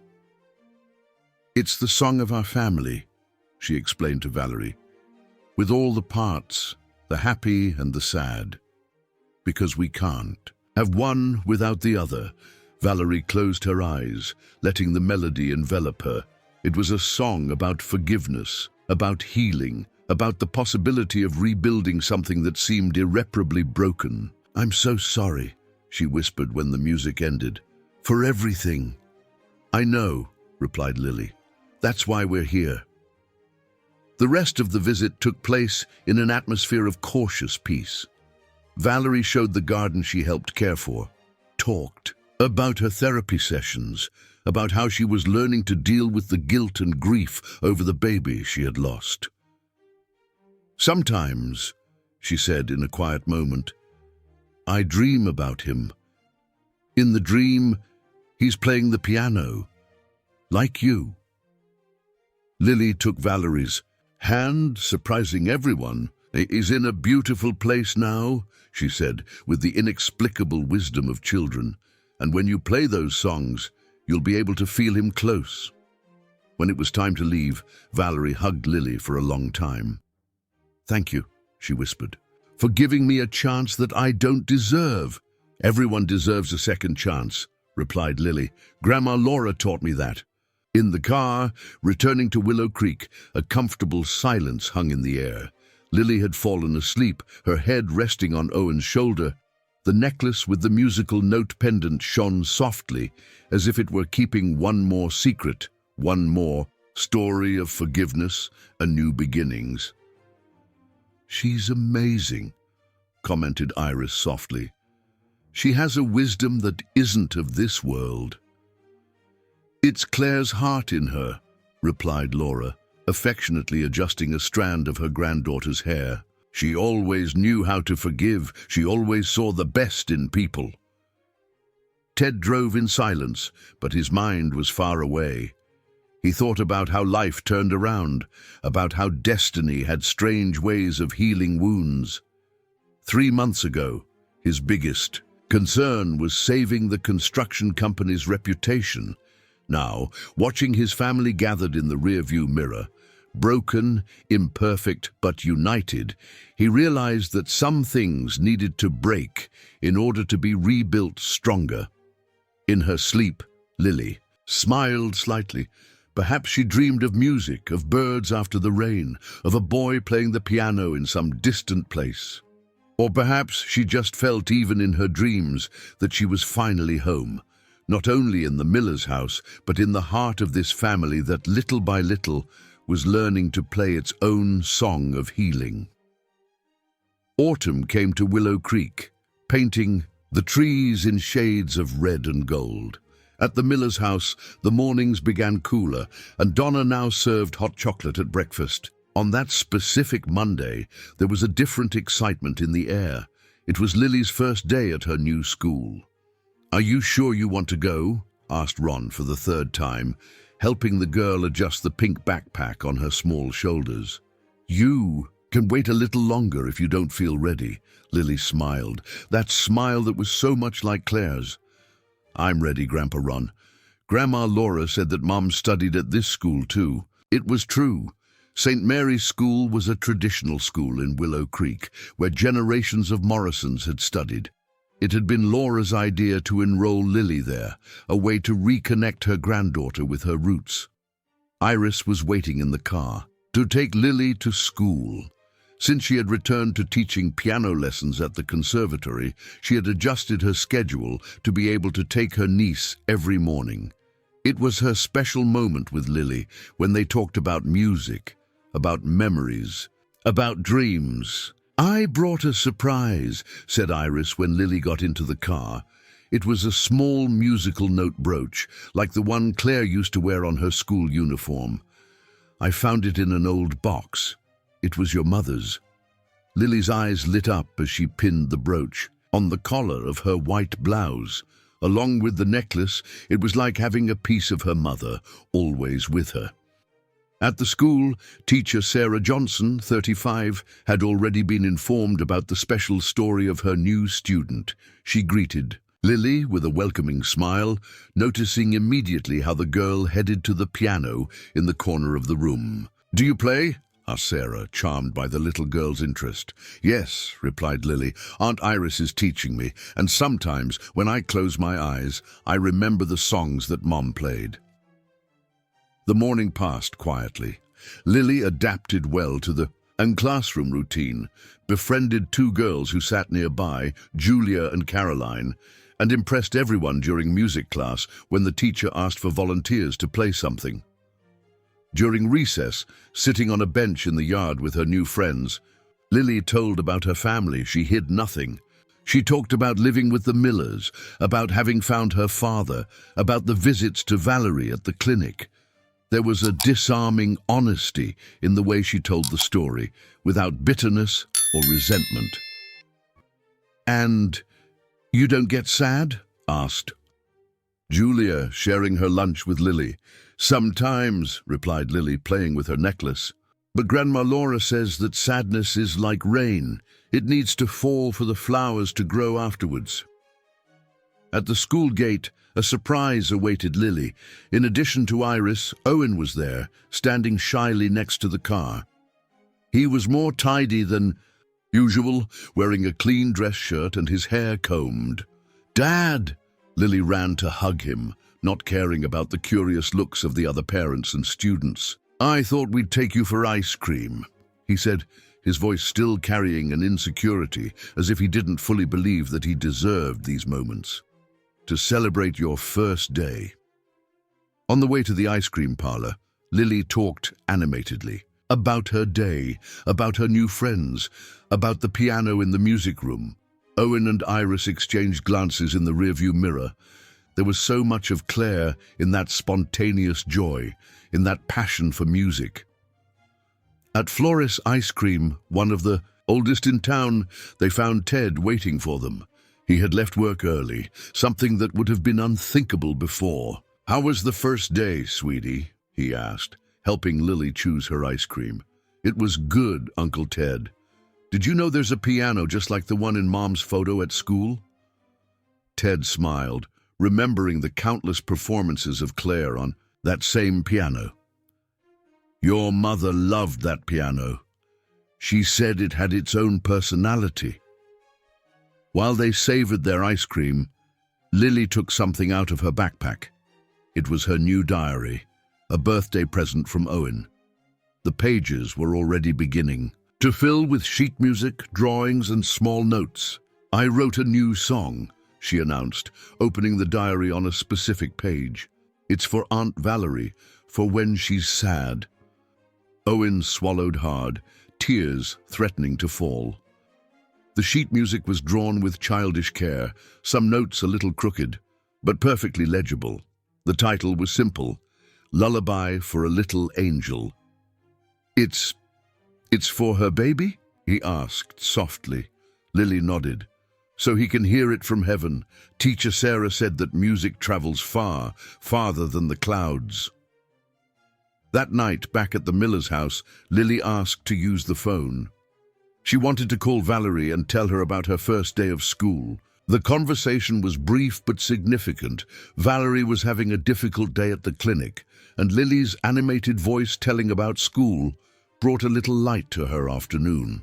It's the song of our family, she explained to Valerie, with all the parts, the happy and the sad. Because we can't have one without the other. Valerie closed her eyes, letting the melody envelop her. It was a song about forgiveness, about healing, about the possibility of rebuilding something that seemed irreparably broken. "I'm so sorry," she whispered when the music ended. "For everything." "I know," replied Lily. "That's why we're here." The rest of the visit took place in an atmosphere of cautious peace. Valerie showed the garden she helped care for, talked about her therapy sessions, about how she was learning to deal with the guilt and grief over the baby she had lost. "Sometimes," she said in a quiet moment, "I dream about him. In the dream, he's playing the piano, like you." Lily took Valerie's hand, surprising everyone. "He's in a beautiful place now," she said, with the inexplicable wisdom of children. "And when you play those songs, you'll be able to feel him close." When it was time to leave, Valerie hugged Lily for a long time. "Thank you," she whispered, "for giving me a chance that I don't deserve." "Everyone deserves a second chance," replied Lily. "Grandma Laura taught me that." In the car, returning to Willow Creek, a comfortable silence hung in the air. Lily had fallen asleep, her head resting on Owen's shoulder. The necklace with the musical note pendant shone softly, as if it were keeping one more secret, one more story of forgiveness and new beginnings. "She's amazing," commented Iris softly. "She has a wisdom that isn't of this world." "It's Claire's heart in her," replied Laura, affectionately adjusting a strand of her granddaughter's hair. "She always knew how to forgive. She always saw the best in people." Ted drove in silence, but his mind was far away. He thought about how life turned around, about how destiny had strange ways of healing wounds. 3 months ago, his biggest concern was saving the construction company's reputation. Now, watching his family gathered in the rearview mirror, broken, imperfect, but united, he realized that some things needed to break in order to be rebuilt stronger. In her sleep, Lily smiled slightly. Perhaps she dreamed of music, of birds after the rain, of a boy playing the piano in some distant place. Or perhaps she just felt, even in her dreams, that she was finally home, not only in the Miller's house, but in the heart of this family that little by little was learning to play its own song of healing. Autumn came to Willow Creek, painting the trees in shades of red and gold. At the Miller's house, the mornings began cooler, and Donna now served hot chocolate at breakfast. On that specific Monday, there was a different excitement in the air. It was Lily's first day at her new school. "Are you sure you want to go?" asked Ron for the 3rd time, helping the girl adjust the pink backpack on her small shoulders. "You can wait a little longer if you don't feel ready," Lily smiled, that smile that was so much like Claire's. "I'm ready, Grandpa Ron. Grandma Laura said that Mom studied at this school too." It was true. St. Mary's School was a traditional school in Willow Creek, where generations of Morrisons had studied. It had been Laura's idea to enroll Lily there, a way to reconnect her granddaughter with her roots. Iris was waiting in the car to take Lily to school. Since she had returned to teaching piano lessons at the conservatory, she had adjusted her schedule to be able to take her niece every morning. It was her special moment with Lily when they talked about music, about memories, about dreams. "I brought a surprise," said Iris when Lily got into the car. It was a small musical note brooch, like the one Claire used to wear on her school uniform. "I found it in an old box. It was your mother's." Lily's eyes lit up as she pinned the brooch on the collar of her white blouse. Along with the necklace, it was like having a piece of her mother, always with her. At the school, teacher Sarah Johnson, 35, had already been informed about the special story of her new student. She greeted Lily, with a welcoming smile, noticing immediately how the girl headed to the piano in the corner of the room. "Do you play?" asked Sarah, charmed by the little girl's interest. "Yes," replied Lily. "Aunt Iris is teaching me, and sometimes, when I close my eyes, I remember the songs that Mom played." The morning passed quietly. Lily adapted well to the classroom routine, befriended two girls who sat nearby, Julia and Caroline, and impressed everyone during music class when the teacher asked for volunteers to play something. During recess, sitting on a bench in the yard with her new friends, Lily told about her family. She hid nothing. She talked about living with the Millers, about having found her father, about the visits to Valerie at the clinic. There was a disarming honesty in the way she told the story, without bitterness or resentment. "And you don't get sad?" asked Julia, sharing her lunch with Lily. "Sometimes," replied Lily, playing with her necklace. "But Grandma Laura says that sadness is like rain. It needs to fall for the flowers to grow afterwards." At the school gate, a surprise awaited Lily. In addition to Iris, Owen was there, standing shyly next to the car. He was more tidy than usual, wearing a clean dress shirt and his hair combed. "Dad!" Lily ran to hug him, not caring about the curious looks of the other parents and students. "I thought we'd take you for ice cream," he said, his voice still carrying an insecurity, as if he didn't fully believe that he deserved these moments. "To celebrate your first day." On the way to the ice cream parlor, Lily talked animatedly about her day, about her new friends, about the piano in the music room. Owen and Iris exchanged glances in the rearview mirror. There was so much of Claire in that spontaneous joy, in that passion for music. At Flores Ice Cream, one of the oldest in town, they found Ted waiting for them. He had left work early, something that would have been unthinkable before. "How was the first day, sweetie?" he asked, helping Lily choose her ice cream. "It was good, Uncle Ted. Did you know there's a piano just like the one in Mom's photo at school?" Ted smiled, remembering the countless performances of Claire on that same piano. "Your mother loved that piano. She said it had its own personality." While they savored their ice cream, Lily took something out of her backpack. It was her new diary, a birthday present from Owen. The pages were already beginning to fill with sheet music, drawings, and small notes. "I wrote a new song," she announced, opening the diary on a specific page. "It's for Aunt Valerie, for when she's sad." Owen swallowed hard, tears threatening to fall. The sheet music was drawn with childish care, some notes a little crooked, but perfectly legible. The title was simple, "Lullaby for a Little Angel." It's for her baby?" he asked softly. Lily nodded. "So he can hear it from heaven. Teacher Sarah said that music travels far, farther than the clouds." That night, back at the Miller's house, Lily asked to use the phone. She wanted to call Valerie and tell her about her first day of school. The conversation was brief but significant. Valerie was having a difficult day at the clinic, and Lily's animated voice telling about school brought a little light to her afternoon.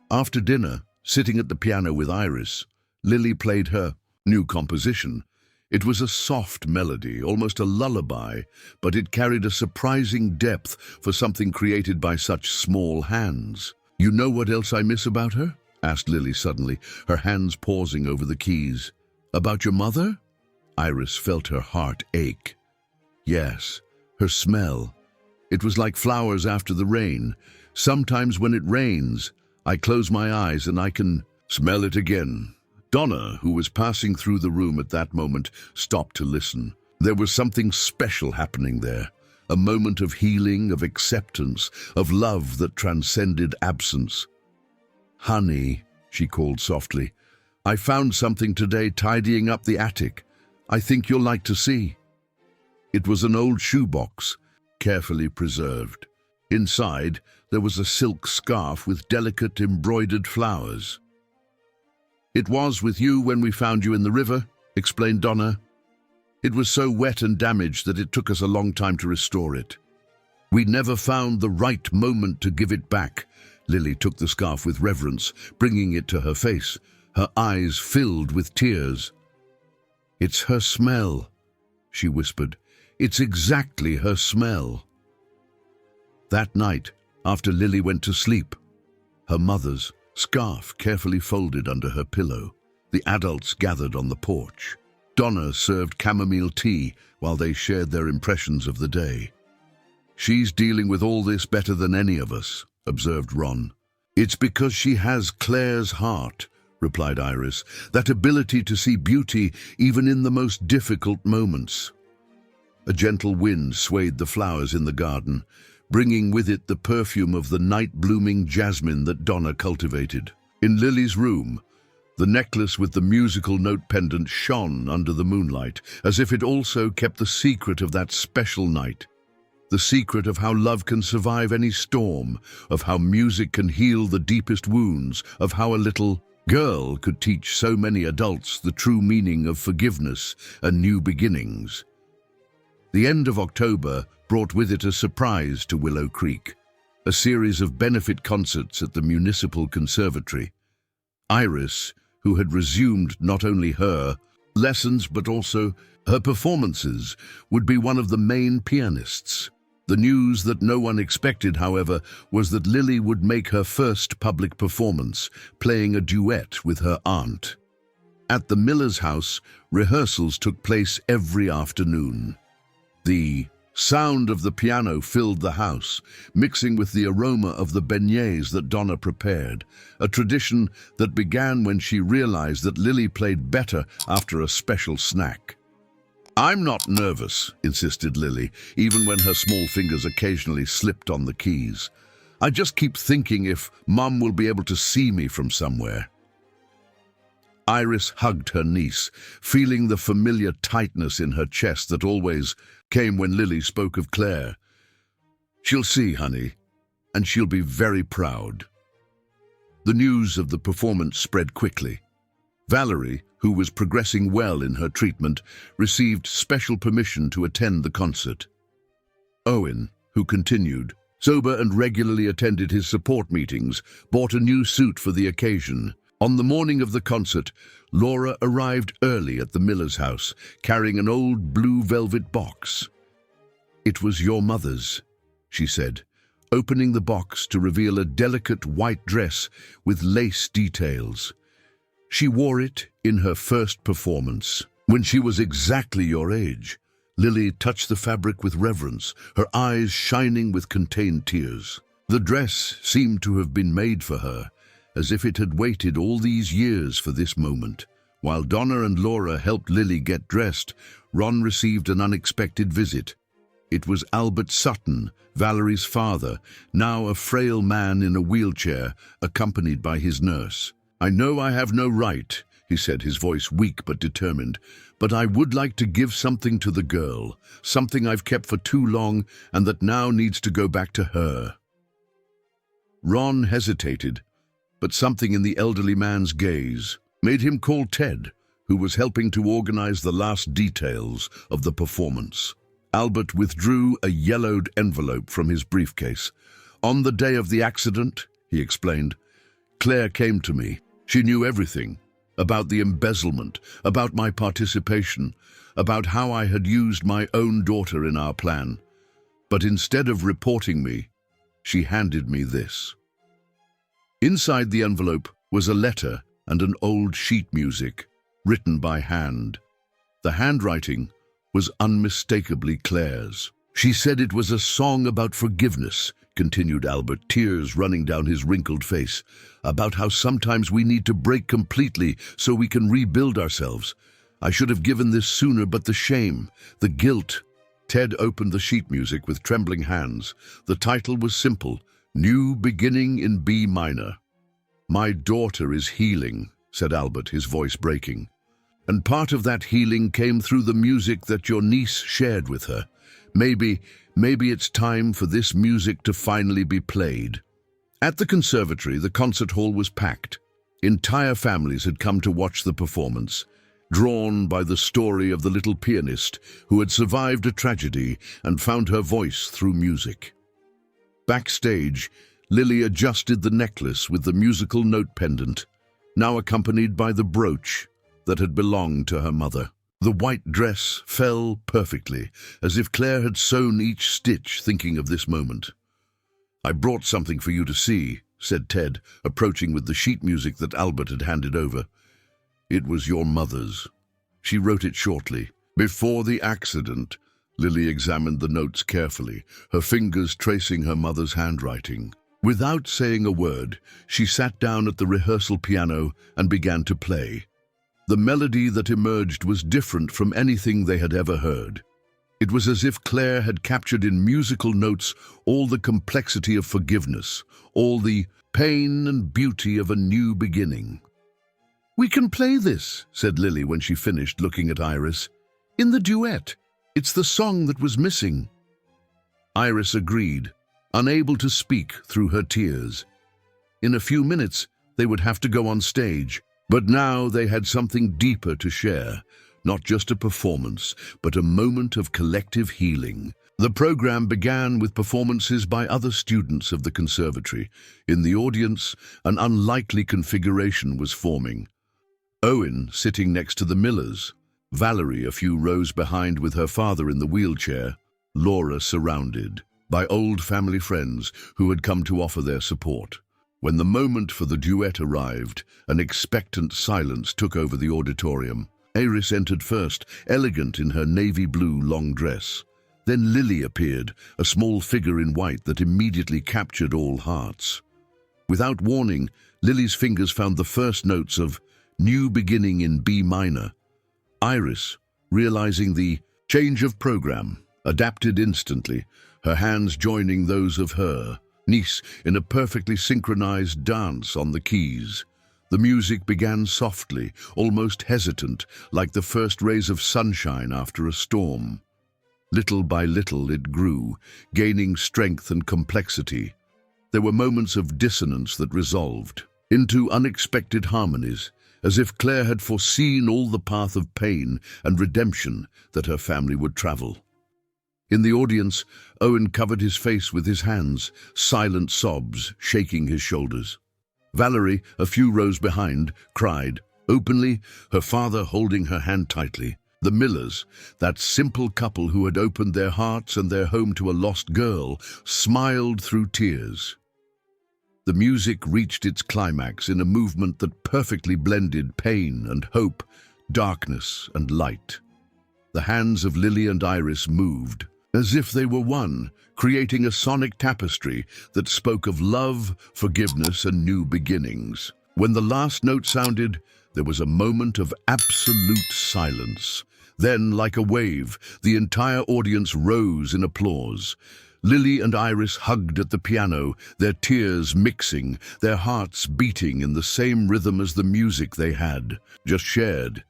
After dinner, sitting at the piano with Iris, Lily played her new composition. It was a soft melody, almost a lullaby, but it carried a surprising depth for something created by such small hands. "You know what else I miss about her?" asked Lily suddenly, her hands pausing over the keys. "About your mother?" Iris felt her heart ache. "Yes, her smell. It was like flowers after the rain. Sometimes when it rains, I close my eyes and I can smell it again." Donna, who was passing through the room at that moment, stopped to listen. There was something special happening there, a moment of healing, of acceptance, of love that transcended absence. "Honey," she called softly, "I found something today tidying up the attic. I think you'll like to see." It was an old shoebox, carefully preserved. Inside, there was a silk scarf with delicate embroidered flowers. "It was with you when we found you in the river," explained Donna. "It was so wet and damaged that it took us a long time to restore it. We never found the right moment to give it back." Lily took the scarf with reverence, bringing it to her face, her eyes filled with tears. "It's her smell," she whispered. "It's exactly her smell." That night, after Lily went to sleep, her mother's scarf carefully folded under her pillow, the adults gathered on the porch. Donna served chamomile tea while they shared their impressions of the day. "She's dealing with all this better than any of us," observed Ron. "It's because she has Claire's heart," replied Iris, "that ability to see beauty even in the most difficult moments." A gentle wind swayed the flowers in the garden, bringing with it the perfume of the night-blooming jasmine that Donna cultivated. In Lily's room, the necklace with the musical note pendant shone under the moonlight, as if it also kept the secret of that special night. The secret of how love can survive any storm, of how music can heal the deepest wounds, of how a little girl could teach so many adults the true meaning of forgiveness and new beginnings. The end of October brought with it a surprise to Willow Creek, a series of benefit concerts at the Municipal Conservatory. Iris, who had resumed not only her lessons but also her performances, would be one of the main pianists. The news that no one expected, however, was that Lily would make her first public performance, playing a duet with her aunt. At the Miller's house, rehearsals took place every afternoon. The sound of the piano filled the house, mixing with the aroma of the beignets that Donna prepared, a tradition that began when she realized that Lily played better after a special snack. "I'm not nervous," insisted Lily, even when her small fingers occasionally slipped on the keys. "I just keep thinking if Mum will be able to see me from somewhere." Iris hugged her niece, feeling the familiar tightness in her chest that always came when Lily spoke of Claire. "She'll see, honey, and she'll be very proud." The news of the performance spread quickly. Valerie, who was progressing well in her treatment, received special permission to attend the concert. Owen, who continued sober and regularly attended his support meetings, bought a new suit for the occasion. On the morning of the concert, Laura arrived early at the Miller's house, carrying an old blue velvet box. "It was your mother's," she said, opening the box to reveal a delicate white dress with lace details. "She wore it in her first performance, when she was exactly your age." Lily touched the fabric with reverence, her eyes shining with contained tears. The dress seemed to have been made for her, as if it had waited all these years for this moment. While Donna and Laura helped Lily get dressed, Ron received an unexpected visit. It was Albert Sutton, Valerie's father, now a frail man in a wheelchair, accompanied by his nurse. "I know I have no right," he said, his voice weak but determined, "but I would like to give something to the girl, something I've kept for too long and that now needs to go back to her." Ron hesitated, but something in the elderly man's gaze made him call Ted, who was helping to organize the last details of the performance. Albert withdrew a yellowed envelope from his briefcase. "On the day of the accident," he explained, "Claire came to me. She knew everything, about the embezzlement, about my participation, about how I had used my own daughter in our plan. But instead of reporting me, she handed me this." Inside the envelope was a letter and an old sheet music, written by hand. The handwriting was unmistakably Claire's. "She said it was a song about forgiveness," continued Albert, tears running down his wrinkled face, "about how sometimes we need to break completely so we can rebuild ourselves. I should have given this sooner, but the shame, the guilt." Ted opened the sheet music with trembling hands. The title was simple, "New Beginning in B minor." "My daughter is healing," said Albert, his voice breaking. "And part of that healing came through the music that your niece shared with her. Maybe it's time for this music to finally be played." At the conservatory, the concert hall was packed. Entire families had come to watch the performance, drawn by the story of the little pianist who had survived a tragedy and found her voice through music. Backstage, Lily adjusted the necklace with the musical note pendant, now accompanied by the brooch that had belonged to her mother. The white dress fell perfectly, as if Claire had sewn each stitch thinking of this moment. "I brought something for you to see," said Ted, approaching with the sheet music that Albert had handed over. "It was your mother's. She wrote it shortly. Before the accident." Lily examined the notes carefully, her fingers tracing her mother's handwriting. Without saying a word, she sat down at the rehearsal piano and began to play. The melody that emerged was different from anything they had ever heard. It was as if Claire had captured in musical notes all the complexity of forgiveness, all the pain and beauty of a new beginning. "We can play this," said Lily when she finished, looking at Iris. "In the duet. It's the song that was missing." Iris agreed, unable to speak through her tears. In a few minutes, they would have to go on stage, but now they had something deeper to share, not just a performance, but a moment of collective healing. The program began with performances by other students of the conservatory. In the audience, an unlikely configuration was forming. Owen sitting next to the Millers, Valerie a few rows behind with her father in the wheelchair, Laura surrounded by old family friends who had come to offer their support. When the moment for the duet arrived, an expectant silence took over the auditorium. Iris entered first, elegant in her navy blue long dress. Then Lily appeared, a small figure in white that immediately captured all hearts. Without warning, Lily's fingers found the first notes of New Beginning in B minor. Iris, realizing the change of program, adapted instantly, her hands joining those of her niece in a perfectly synchronized dance on the keys. The music began softly, almost hesitant, like the first rays of sunshine after a storm. Little by little it grew, gaining strength and complexity. There were moments of dissonance that resolved into unexpected harmonies, as if Claire had foreseen all the path of pain and redemption that her family would travel. In the audience, Owen covered his face with his hands, silent sobs shaking his shoulders. Valerie, a few rows behind, cried, openly, her father holding her hand tightly. The Millers, that simple couple who had opened their hearts and their home to a lost girl, smiled through tears. The music reached its climax in a movement that perfectly blended pain and hope, darkness and light. The hands of Lily and Iris moved, as if they were one, creating a sonic tapestry that spoke of love, forgiveness, and new beginnings. When the last note sounded, there was a moment of absolute silence. Then, like a wave, the entire audience rose in applause. Lily and Iris hugged at the piano, their tears mixing, their hearts beating in the same rhythm as the music they had just shared.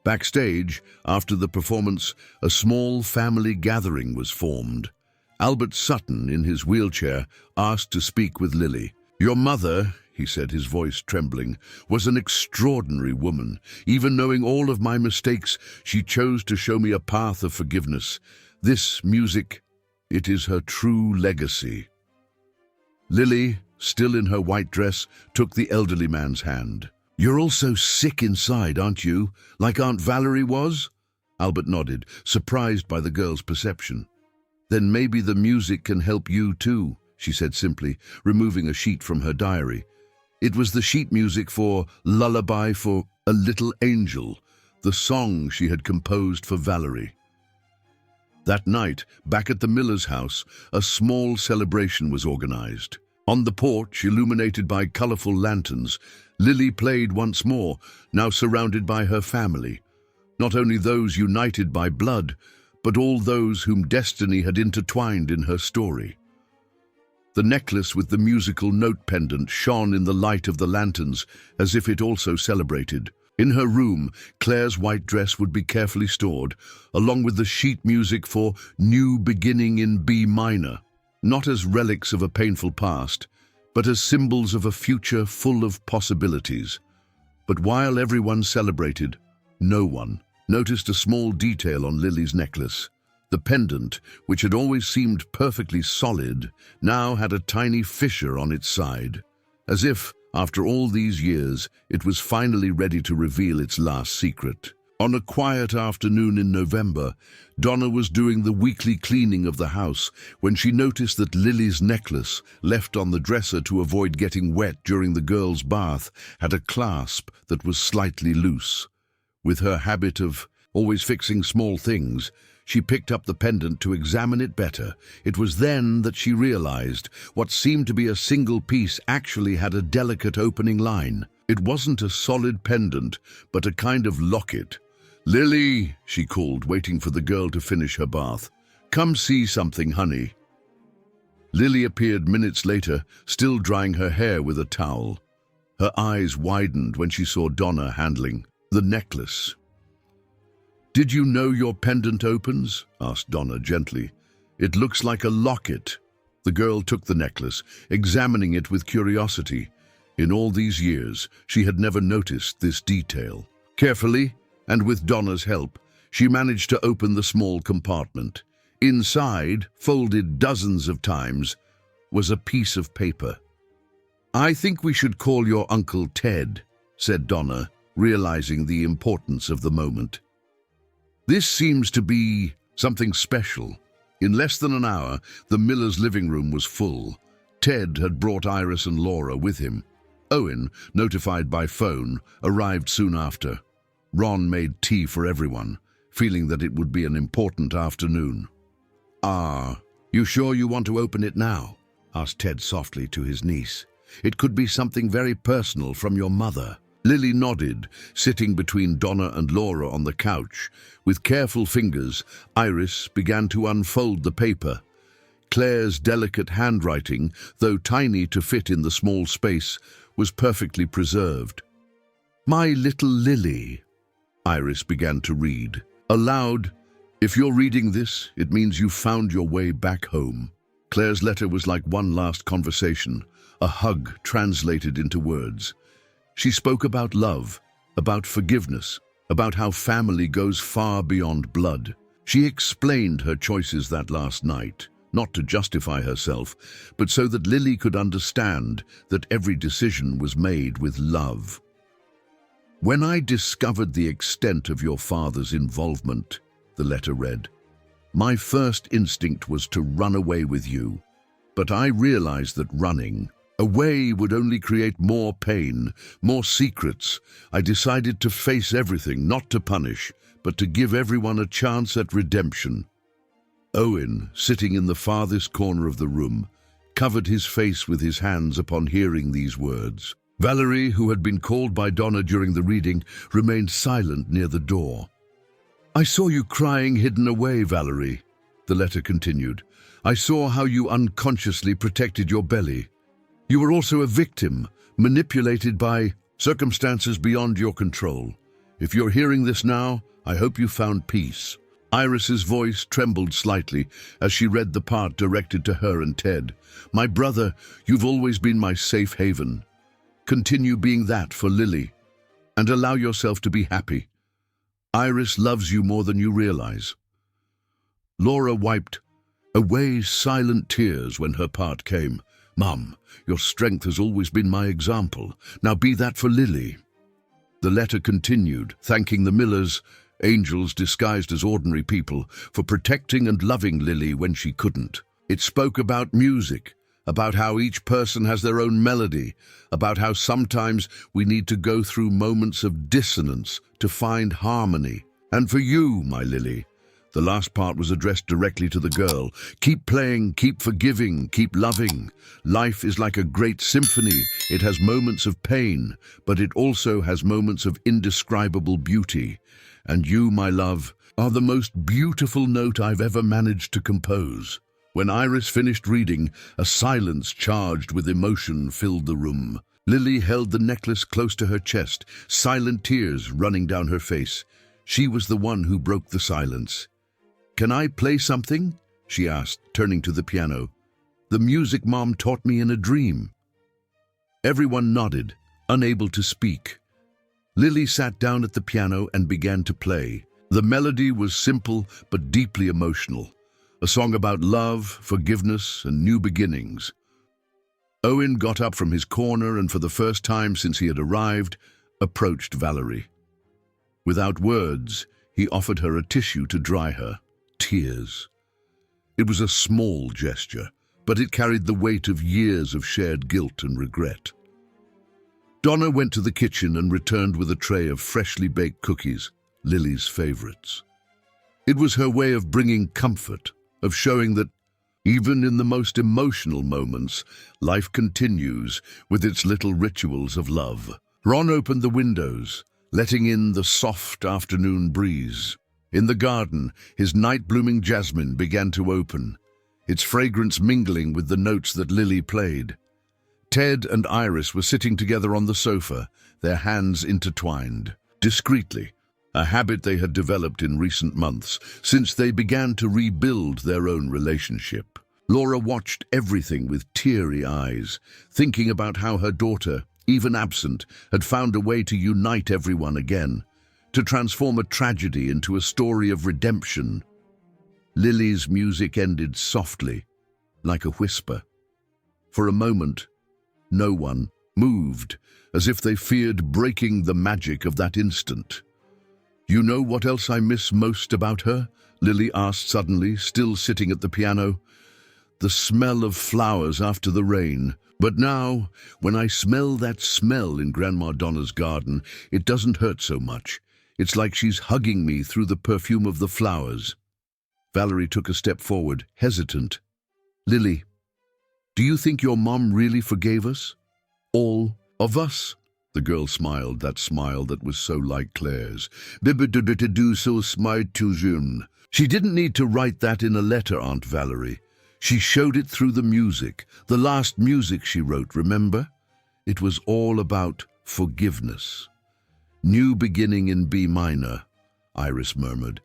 Backstage, after the performance, a small family gathering was formed. Albert Sutton, in his wheelchair, asked to speak with Lily. "Your mother," he said, his voice trembling, "was an extraordinary woman. Even knowing all of my mistakes, she chose to show me a path of forgiveness. This music, it is her true legacy." Lily, still in her white dress, took the elderly man's hand. "You're all so sick inside, aren't you? Like Aunt Valerie was?" Albert nodded, surprised by the girl's perception. "Then maybe the music can help you too," she said simply, removing a sheet from her diary. It was the sheet music for Lullaby for a Little Angel, the song she had composed for Valerie. That night, back at the Miller's house, a small celebration was organized. On the porch, illuminated by colorful lanterns, Lily played once more, now surrounded by her family. Not only those united by blood, but all those whom destiny had intertwined in her story. The necklace with the musical note pendant shone in the light of the lanterns, as if it also celebrated. In her room, Claire's white dress would be carefully stored, along with the sheet music for New Beginning in B minor, not as relics of a painful past, but as symbols of a future full of possibilities. But while everyone celebrated, no one noticed a small detail on Lily's necklace. The pendant, which had always seemed perfectly solid, now had a tiny fissure on its side, as if, after all these years, it was finally ready to reveal its last secret. On a quiet afternoon in November, Donna was doing the weekly cleaning of the house when she noticed that Lily's necklace, left on the dresser to avoid getting wet during the girl's bath, had a clasp that was slightly loose. With her habit of always fixing small things, she picked up the pendant to examine it better. It was then that she realized what seemed to be a single piece actually had a delicate opening line. It wasn't a solid pendant, but a kind of locket. "Lily," she called, waiting for the girl to finish her bath. "Come see something, honey." Lily appeared minutes later, still drying her hair with a towel. Her eyes widened when she saw Donna handling the necklace. "Did you know your pendant opens?" asked Donna gently. "It looks like a locket." The girl took the necklace, examining it with curiosity. In all these years, she had never noticed this detail. Carefully, and with Donna's help, she managed to open the small compartment. Inside, folded dozens of times, was a piece of paper. "I think we should call your Uncle Ted," said Donna, realizing the importance of the moment. "This seems to be something special." In less than an hour, the Millers' living room was full. Ted had brought Iris and Laura with him. Owen, notified by phone, arrived soon after. Ron made tea for everyone, feeling that it would be an important afternoon. You sure you want to open it now?" asked Ted softly to his niece. "It could be something very personal from your mother." Lily nodded, sitting between Donna and Laura on the couch. With careful fingers, Iris began to unfold the paper. Claire's delicate handwriting, though tiny to fit in the small space, was perfectly preserved. "My little Lily," Iris began to read. Aloud, "If you're reading this, it means you've found your way back home." Claire's letter was like one last conversation, a hug translated into words. She spoke about love, about forgiveness, about how family goes far beyond blood. She explained her choices that last night, not to justify herself, but so that Lily could understand that every decision was made with love. "When I discovered the extent of your father's involvement," the letter read, "my first instinct was to run away with you. But I realized that running away would only create more pain, more secrets. I decided to face everything, not to punish, but to give everyone a chance at redemption." Owen, sitting in the farthest corner of the room, covered his face with his hands upon hearing these words. Valerie, who had been called by Donna during the reading, remained silent near the door. "I saw you crying hidden away, Valerie," the letter continued. "I saw how you unconsciously protected your belly. You were also a victim, manipulated by circumstances beyond your control. If you're hearing this now, I hope you found peace." Iris's voice trembled slightly as she read the part directed to her and Ted. "My brother, you've always been my safe haven. Continue being that for Lily, and allow yourself to be happy. Iris loves you more than you realize." Laura wiped away silent tears when her part came. "Mum, your strength has always been my example. Now be that for Lily." The letter continued, thanking the Millers, angels disguised as ordinary people, for protecting and loving Lily when she couldn't. It spoke about music, about how each person has their own melody, about how sometimes we need to go through moments of dissonance to find harmony. "And for you, my Lily," the last part was addressed directly to the girl, "keep playing, keep forgiving, keep loving. Life is like a great symphony. It has moments of pain, but it also has moments of indescribable beauty. And you, my love, are the most beautiful note I've ever managed to compose." When Iris finished reading, a silence charged with emotion filled the room. Lily held the necklace close to her chest, silent tears running down her face. She was the one who broke the silence. "Can I play something?" she asked, turning to the piano. "The music Mom taught me in a dream." Everyone nodded, unable to speak. Lily sat down at the piano and began to play. The melody was simple but deeply emotional, a song about love, forgiveness, and new beginnings. Owen got up from his corner and for the first time since he had arrived, approached Valerie. Without words, he offered her a tissue to dry her tears. It was a small gesture, but it carried the weight of years of shared guilt and regret. Donna went to the kitchen and returned with a tray of freshly baked cookies, Lily's favorites. It was her way of bringing comfort, of showing that even in the most emotional moments, life continues with its little rituals of love. Ron opened the windows, letting in the soft afternoon breeze. In the garden, his night-blooming jasmine began to open, its fragrance mingling with the notes that Lily played. Ted and Iris were sitting together on the sofa, their hands intertwined, discreetly, a habit they had developed in recent months, since they began to rebuild their own relationship. Laura watched everything with teary eyes, thinking about how her daughter, even absent, had found a way to unite everyone again, to transform a tragedy into a story of redemption. Lily's music ended softly, like a whisper. For a moment, no one moved, as if they feared breaking the magic of that instant. "You know what else I miss most about her?" Lily asked suddenly, still sitting at the piano. "The smell of flowers after the rain. But now, when I smell that smell in Grandma Donna's garden, it doesn't hurt so much. It's like she's hugging me through the perfume of the flowers." Valerie took a step forward, hesitant. "Lily, do you think your mom really forgave us? All of us?" The girl smiled, that smile that was so like Claire's. "Do so smart too soon." "She didn't need to write that in a letter, Aunt Valerie. She showed it through the music, the last music she wrote, remember? It was all about forgiveness." "New beginning in B minor," Iris murmured.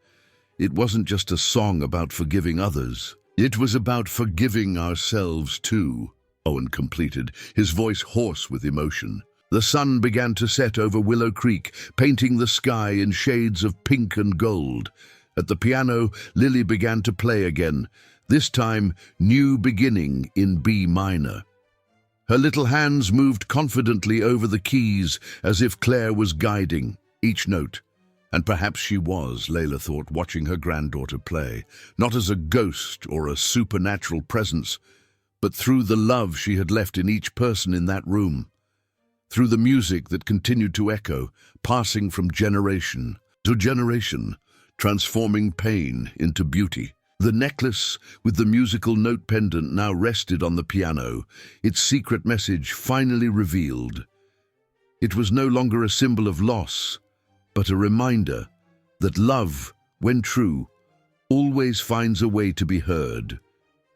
"It wasn't just a song about forgiving others. It was about forgiving ourselves too," Owen completed, his voice hoarse with emotion. The sun began to set over Willow Creek, painting the sky in shades of pink and gold. At the piano, Lily began to play again, this time New Beginning in B minor. Her little hands moved confidently over the keys as if Claire was guiding each note. And perhaps she was, Layla thought, watching her granddaughter play, not as a ghost or a supernatural presence, but through the love she had left in each person in that room, through the music that continued to echo, passing from generation to generation, transforming pain into beauty. The necklace with the musical note pendant now rested on the piano, its secret message finally revealed. It was no longer a symbol of loss, but a reminder that love, when true, always finds a way to be heard,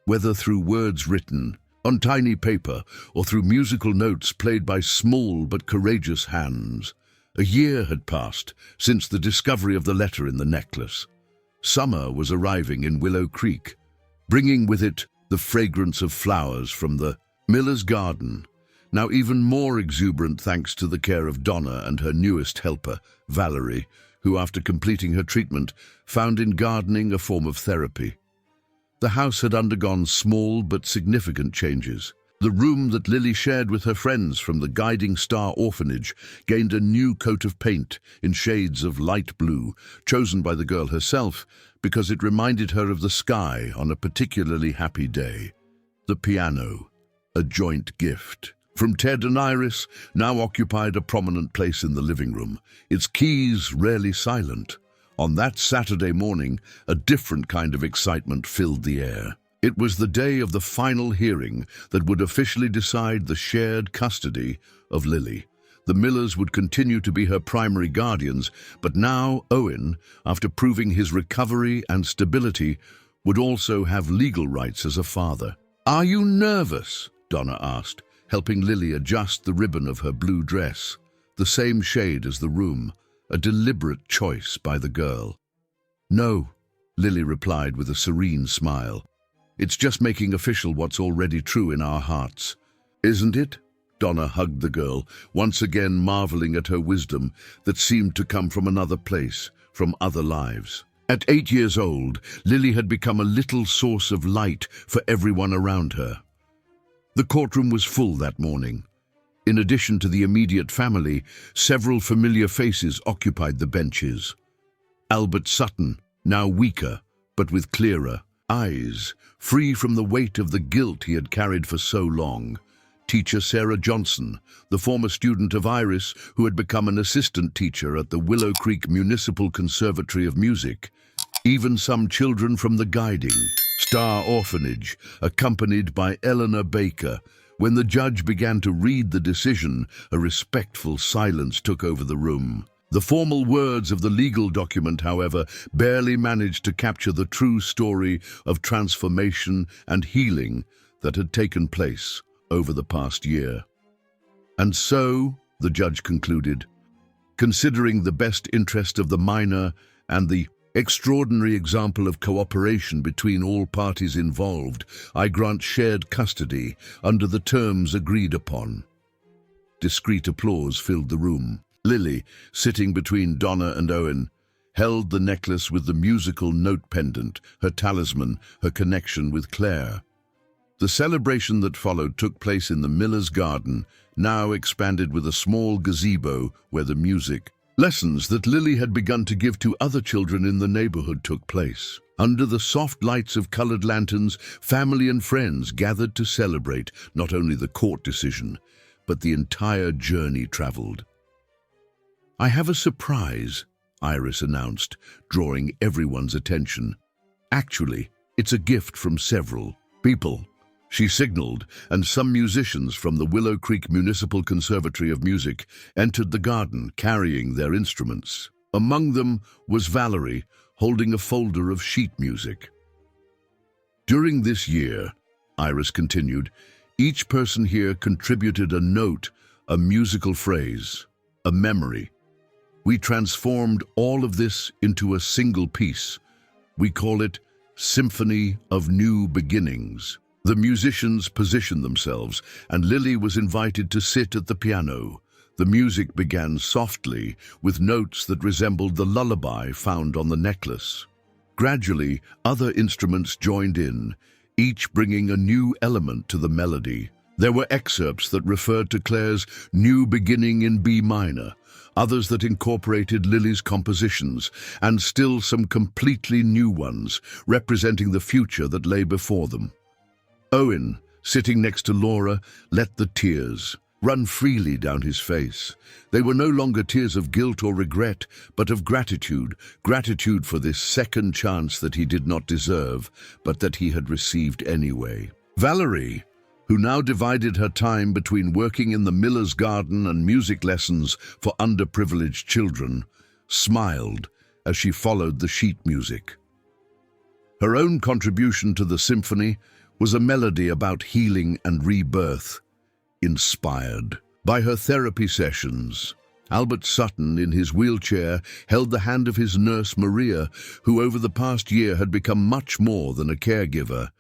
whether through words written on tiny paper or through musical notes played by small but courageous hands. A year had passed since the discovery of the letter in the necklace. Summer was arriving in Willow Creek, bringing with it the fragrance of flowers from the miller's garden, now even more exuberant thanks to the care of Donna and her newest helper, Valerie, who, after completing her treatment, found in gardening a form of therapy. The house had undergone small but significant changes. The room that Lily shared with her friends from the Guiding Star Orphanage gained a new coat of paint in shades of light blue, chosen by the girl herself because it reminded her of the sky on a particularly happy day. The piano, a joint gift from Ted and Iris, now occupied a prominent place in the living room, its keys rarely silent. On that Saturday morning, a different kind of excitement filled the air. It was the day of the final hearing that would officially decide the shared custody of Lily. The Millers would continue to be her primary guardians, but now Owen, after proving his recovery and stability, would also have legal rights as a father. "Are you nervous?" Donna asked, helping Lily adjust the ribbon of her blue dress, the same shade as the room, a deliberate choice by the girl. "No," Lily replied with a serene smile. "It's just making official what's already true in our hearts." "Isn't it?" Donna hugged the girl, once again marveling at her wisdom that seemed to come from another place, from other lives. At 8 years old, Lily had become a little source of light for everyone around her. The courtroom was full that morning. In addition to the immediate family, several familiar faces occupied the benches. Albert Sutton, now weaker, but with clearer eyes, free from the weight of the guilt he had carried for so long. Teacher Sarah Johnson, the former student of Iris who had become an assistant teacher at the Willow Creek Municipal Conservatory of Music. Even some children from the guiding Star Orphanage, accompanied by Eleanor Baker. When the judge began to read the decision, a respectful silence took over the room. The formal words of the legal document, however, barely managed to capture the true story of transformation and healing that had taken place over the past year. And so, the judge concluded, considering the best interest of the minor and the extraordinary example of cooperation between all parties involved, I grant shared custody under the terms agreed upon. Discreet applause filled the room. Lily, sitting between Donna and Owen, held the necklace with the musical note pendant, her talisman, her connection with Claire. The celebration that followed took place in the Miller's Garden, now expanded with a small gazebo where the music lessons that Lily had begun to give to other children in the neighborhood took place. Under the soft lights of colored lanterns, family and friends gathered to celebrate not only the court decision, but the entire journey traveled. "I have a surprise," Iris announced, drawing everyone's attention. "Actually, it's a gift from several people," she signaled, and some musicians from the Willow Creek Municipal Conservatory of Music entered the garden carrying their instruments. Among them was Valerie, holding a folder of sheet music. "During this year," Iris continued, "each person here contributed a note, a musical phrase, a memory. We transformed all of this into a single piece. We call it Symphony of New Beginnings." The musicians positioned themselves, and Lily was invited to sit at the piano. The music began softly, with notes that resembled the lullaby found on the necklace. Gradually, other instruments joined in, each bringing a new element to the melody. There were excerpts that referred to Claire's new beginning in B minor, others that incorporated Lily's compositions, and still some completely new ones, representing the future that lay before them. Owen, sitting next to Laura, let the tears run freely down his face. They were no longer tears of guilt or regret, but of gratitude for this second chance that he did not deserve, but that he had received anyway. Valerie, who now divided her time between working in the Miller's Garden and music lessons for underprivileged children, smiled as she followed the sheet music. Her own contribution to the symphony was a melody about healing and rebirth, inspired by her therapy sessions. Albert Sutton, in his wheelchair, held the hand of his nurse Maria, who over the past year had become much more than a caregiver.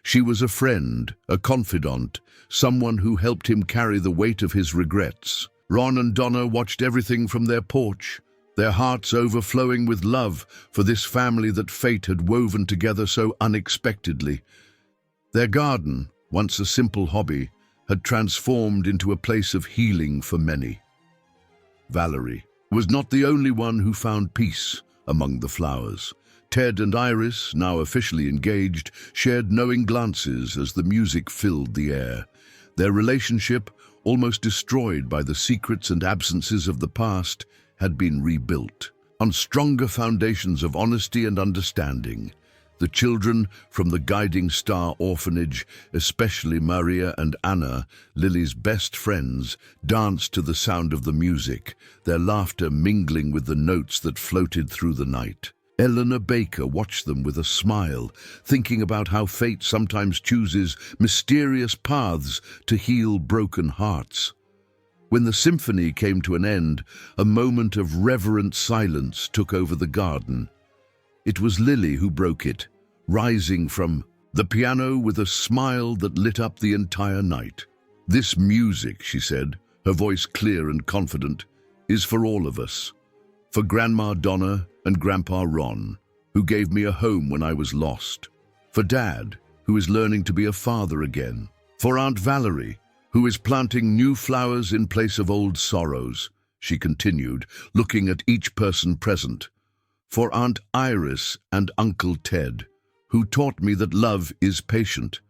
She was a friend, a confidant, someone who helped him carry the weight of his regrets. Ron and Donna watched everything from their porch, their hearts overflowing with love for this family that fate had woven together so unexpectedly. Their garden, once a simple hobby, had transformed into a place of healing for many. Valerie was not the only one who found peace among the flowers. Ted and Iris, now officially engaged, shared knowing glances as the music filled the air. Their relationship, almost destroyed by the secrets and absences of the past, had been rebuilt on stronger foundations of honesty and understanding. The children from the Guiding Star Orphanage, especially Maria and Anna, Lily's best friends, danced to the sound of the music, their laughter mingling with the notes that floated through the night. Eleanor Baker watched them with a smile, thinking about how fate sometimes chooses mysterious paths to heal broken hearts. When the symphony came to an end, a moment of reverent silence took over the garden. It was Lily who broke it, rising from the piano with a smile that lit up the entire night. "This music," she said, her voice clear and confident, "is for all of us. For Grandma Donna and Grandpa Ron, who gave me a home when I was lost. For Dad, who is learning to be a father again. For Aunt Valerie, who is planting new flowers in place of old sorrows," she continued, looking at each person present. "For Aunt Iris and Uncle Ted, who taught me that love is patient.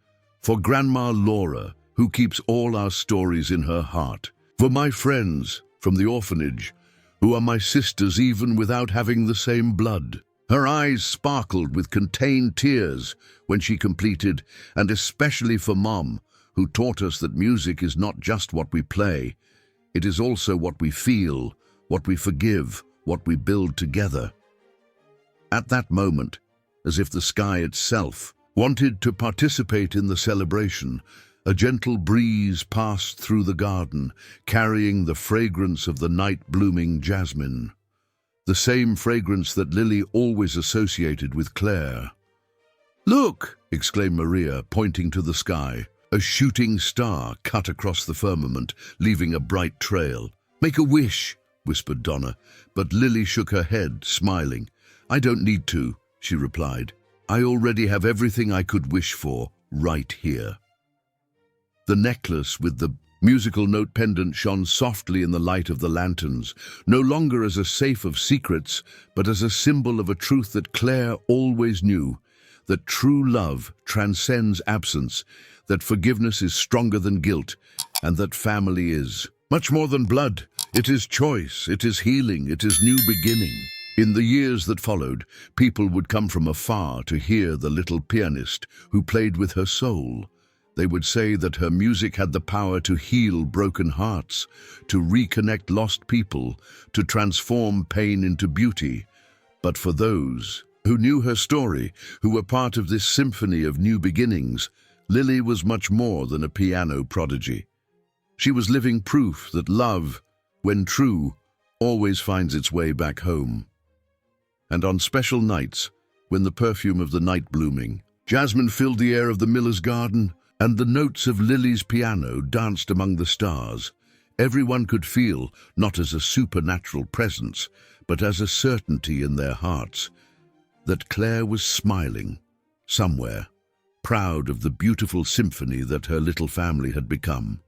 For Grandma Laura, who keeps all our stories in her heart. For my friends from the orphanage, who are my sisters even without having the same blood." Her eyes sparkled with contained tears when she completed, "And especially for Mom, who taught us that music is not just what we play. It is also what we feel, what we forgive, what we build together." At that moment, as if the sky itself wanted to participate in the celebration, a gentle breeze passed through the garden, carrying the fragrance of the night-blooming jasmine. The same fragrance that Lily always associated with Claire. "Look!" exclaimed Maria, pointing to the sky. A shooting star cut across the firmament, leaving a bright trail. "Make a wish," whispered Donna, but Lily shook her head, smiling. "I don't need to," she replied. "I already have everything I could wish for right here." The necklace with the musical note pendant shone softly in the light of the lanterns, no longer as a safe of secrets, but as a symbol of a truth that Claire always knew, that true love transcends absence, that forgiveness is stronger than guilt, and that family is much more than blood. It is choice, it is healing, it is new beginning. In the years that followed, people would come from afar to hear the little pianist who played with her soul. They would say that her music had the power to heal broken hearts, to reconnect lost people, to transform pain into beauty. But for those who knew her story, who were part of this symphony of new beginnings, Lily was much more than a piano prodigy. She was living proof that love, when true, always finds its way back home. And on special nights, when the perfume of the night blooming, jasmine filled the air of the miller's garden, and the notes of Lily's piano danced among the stars, everyone could feel, not as a supernatural presence, but as a certainty in their hearts, that Claire was smiling, somewhere, proud of the beautiful symphony that her little family had become.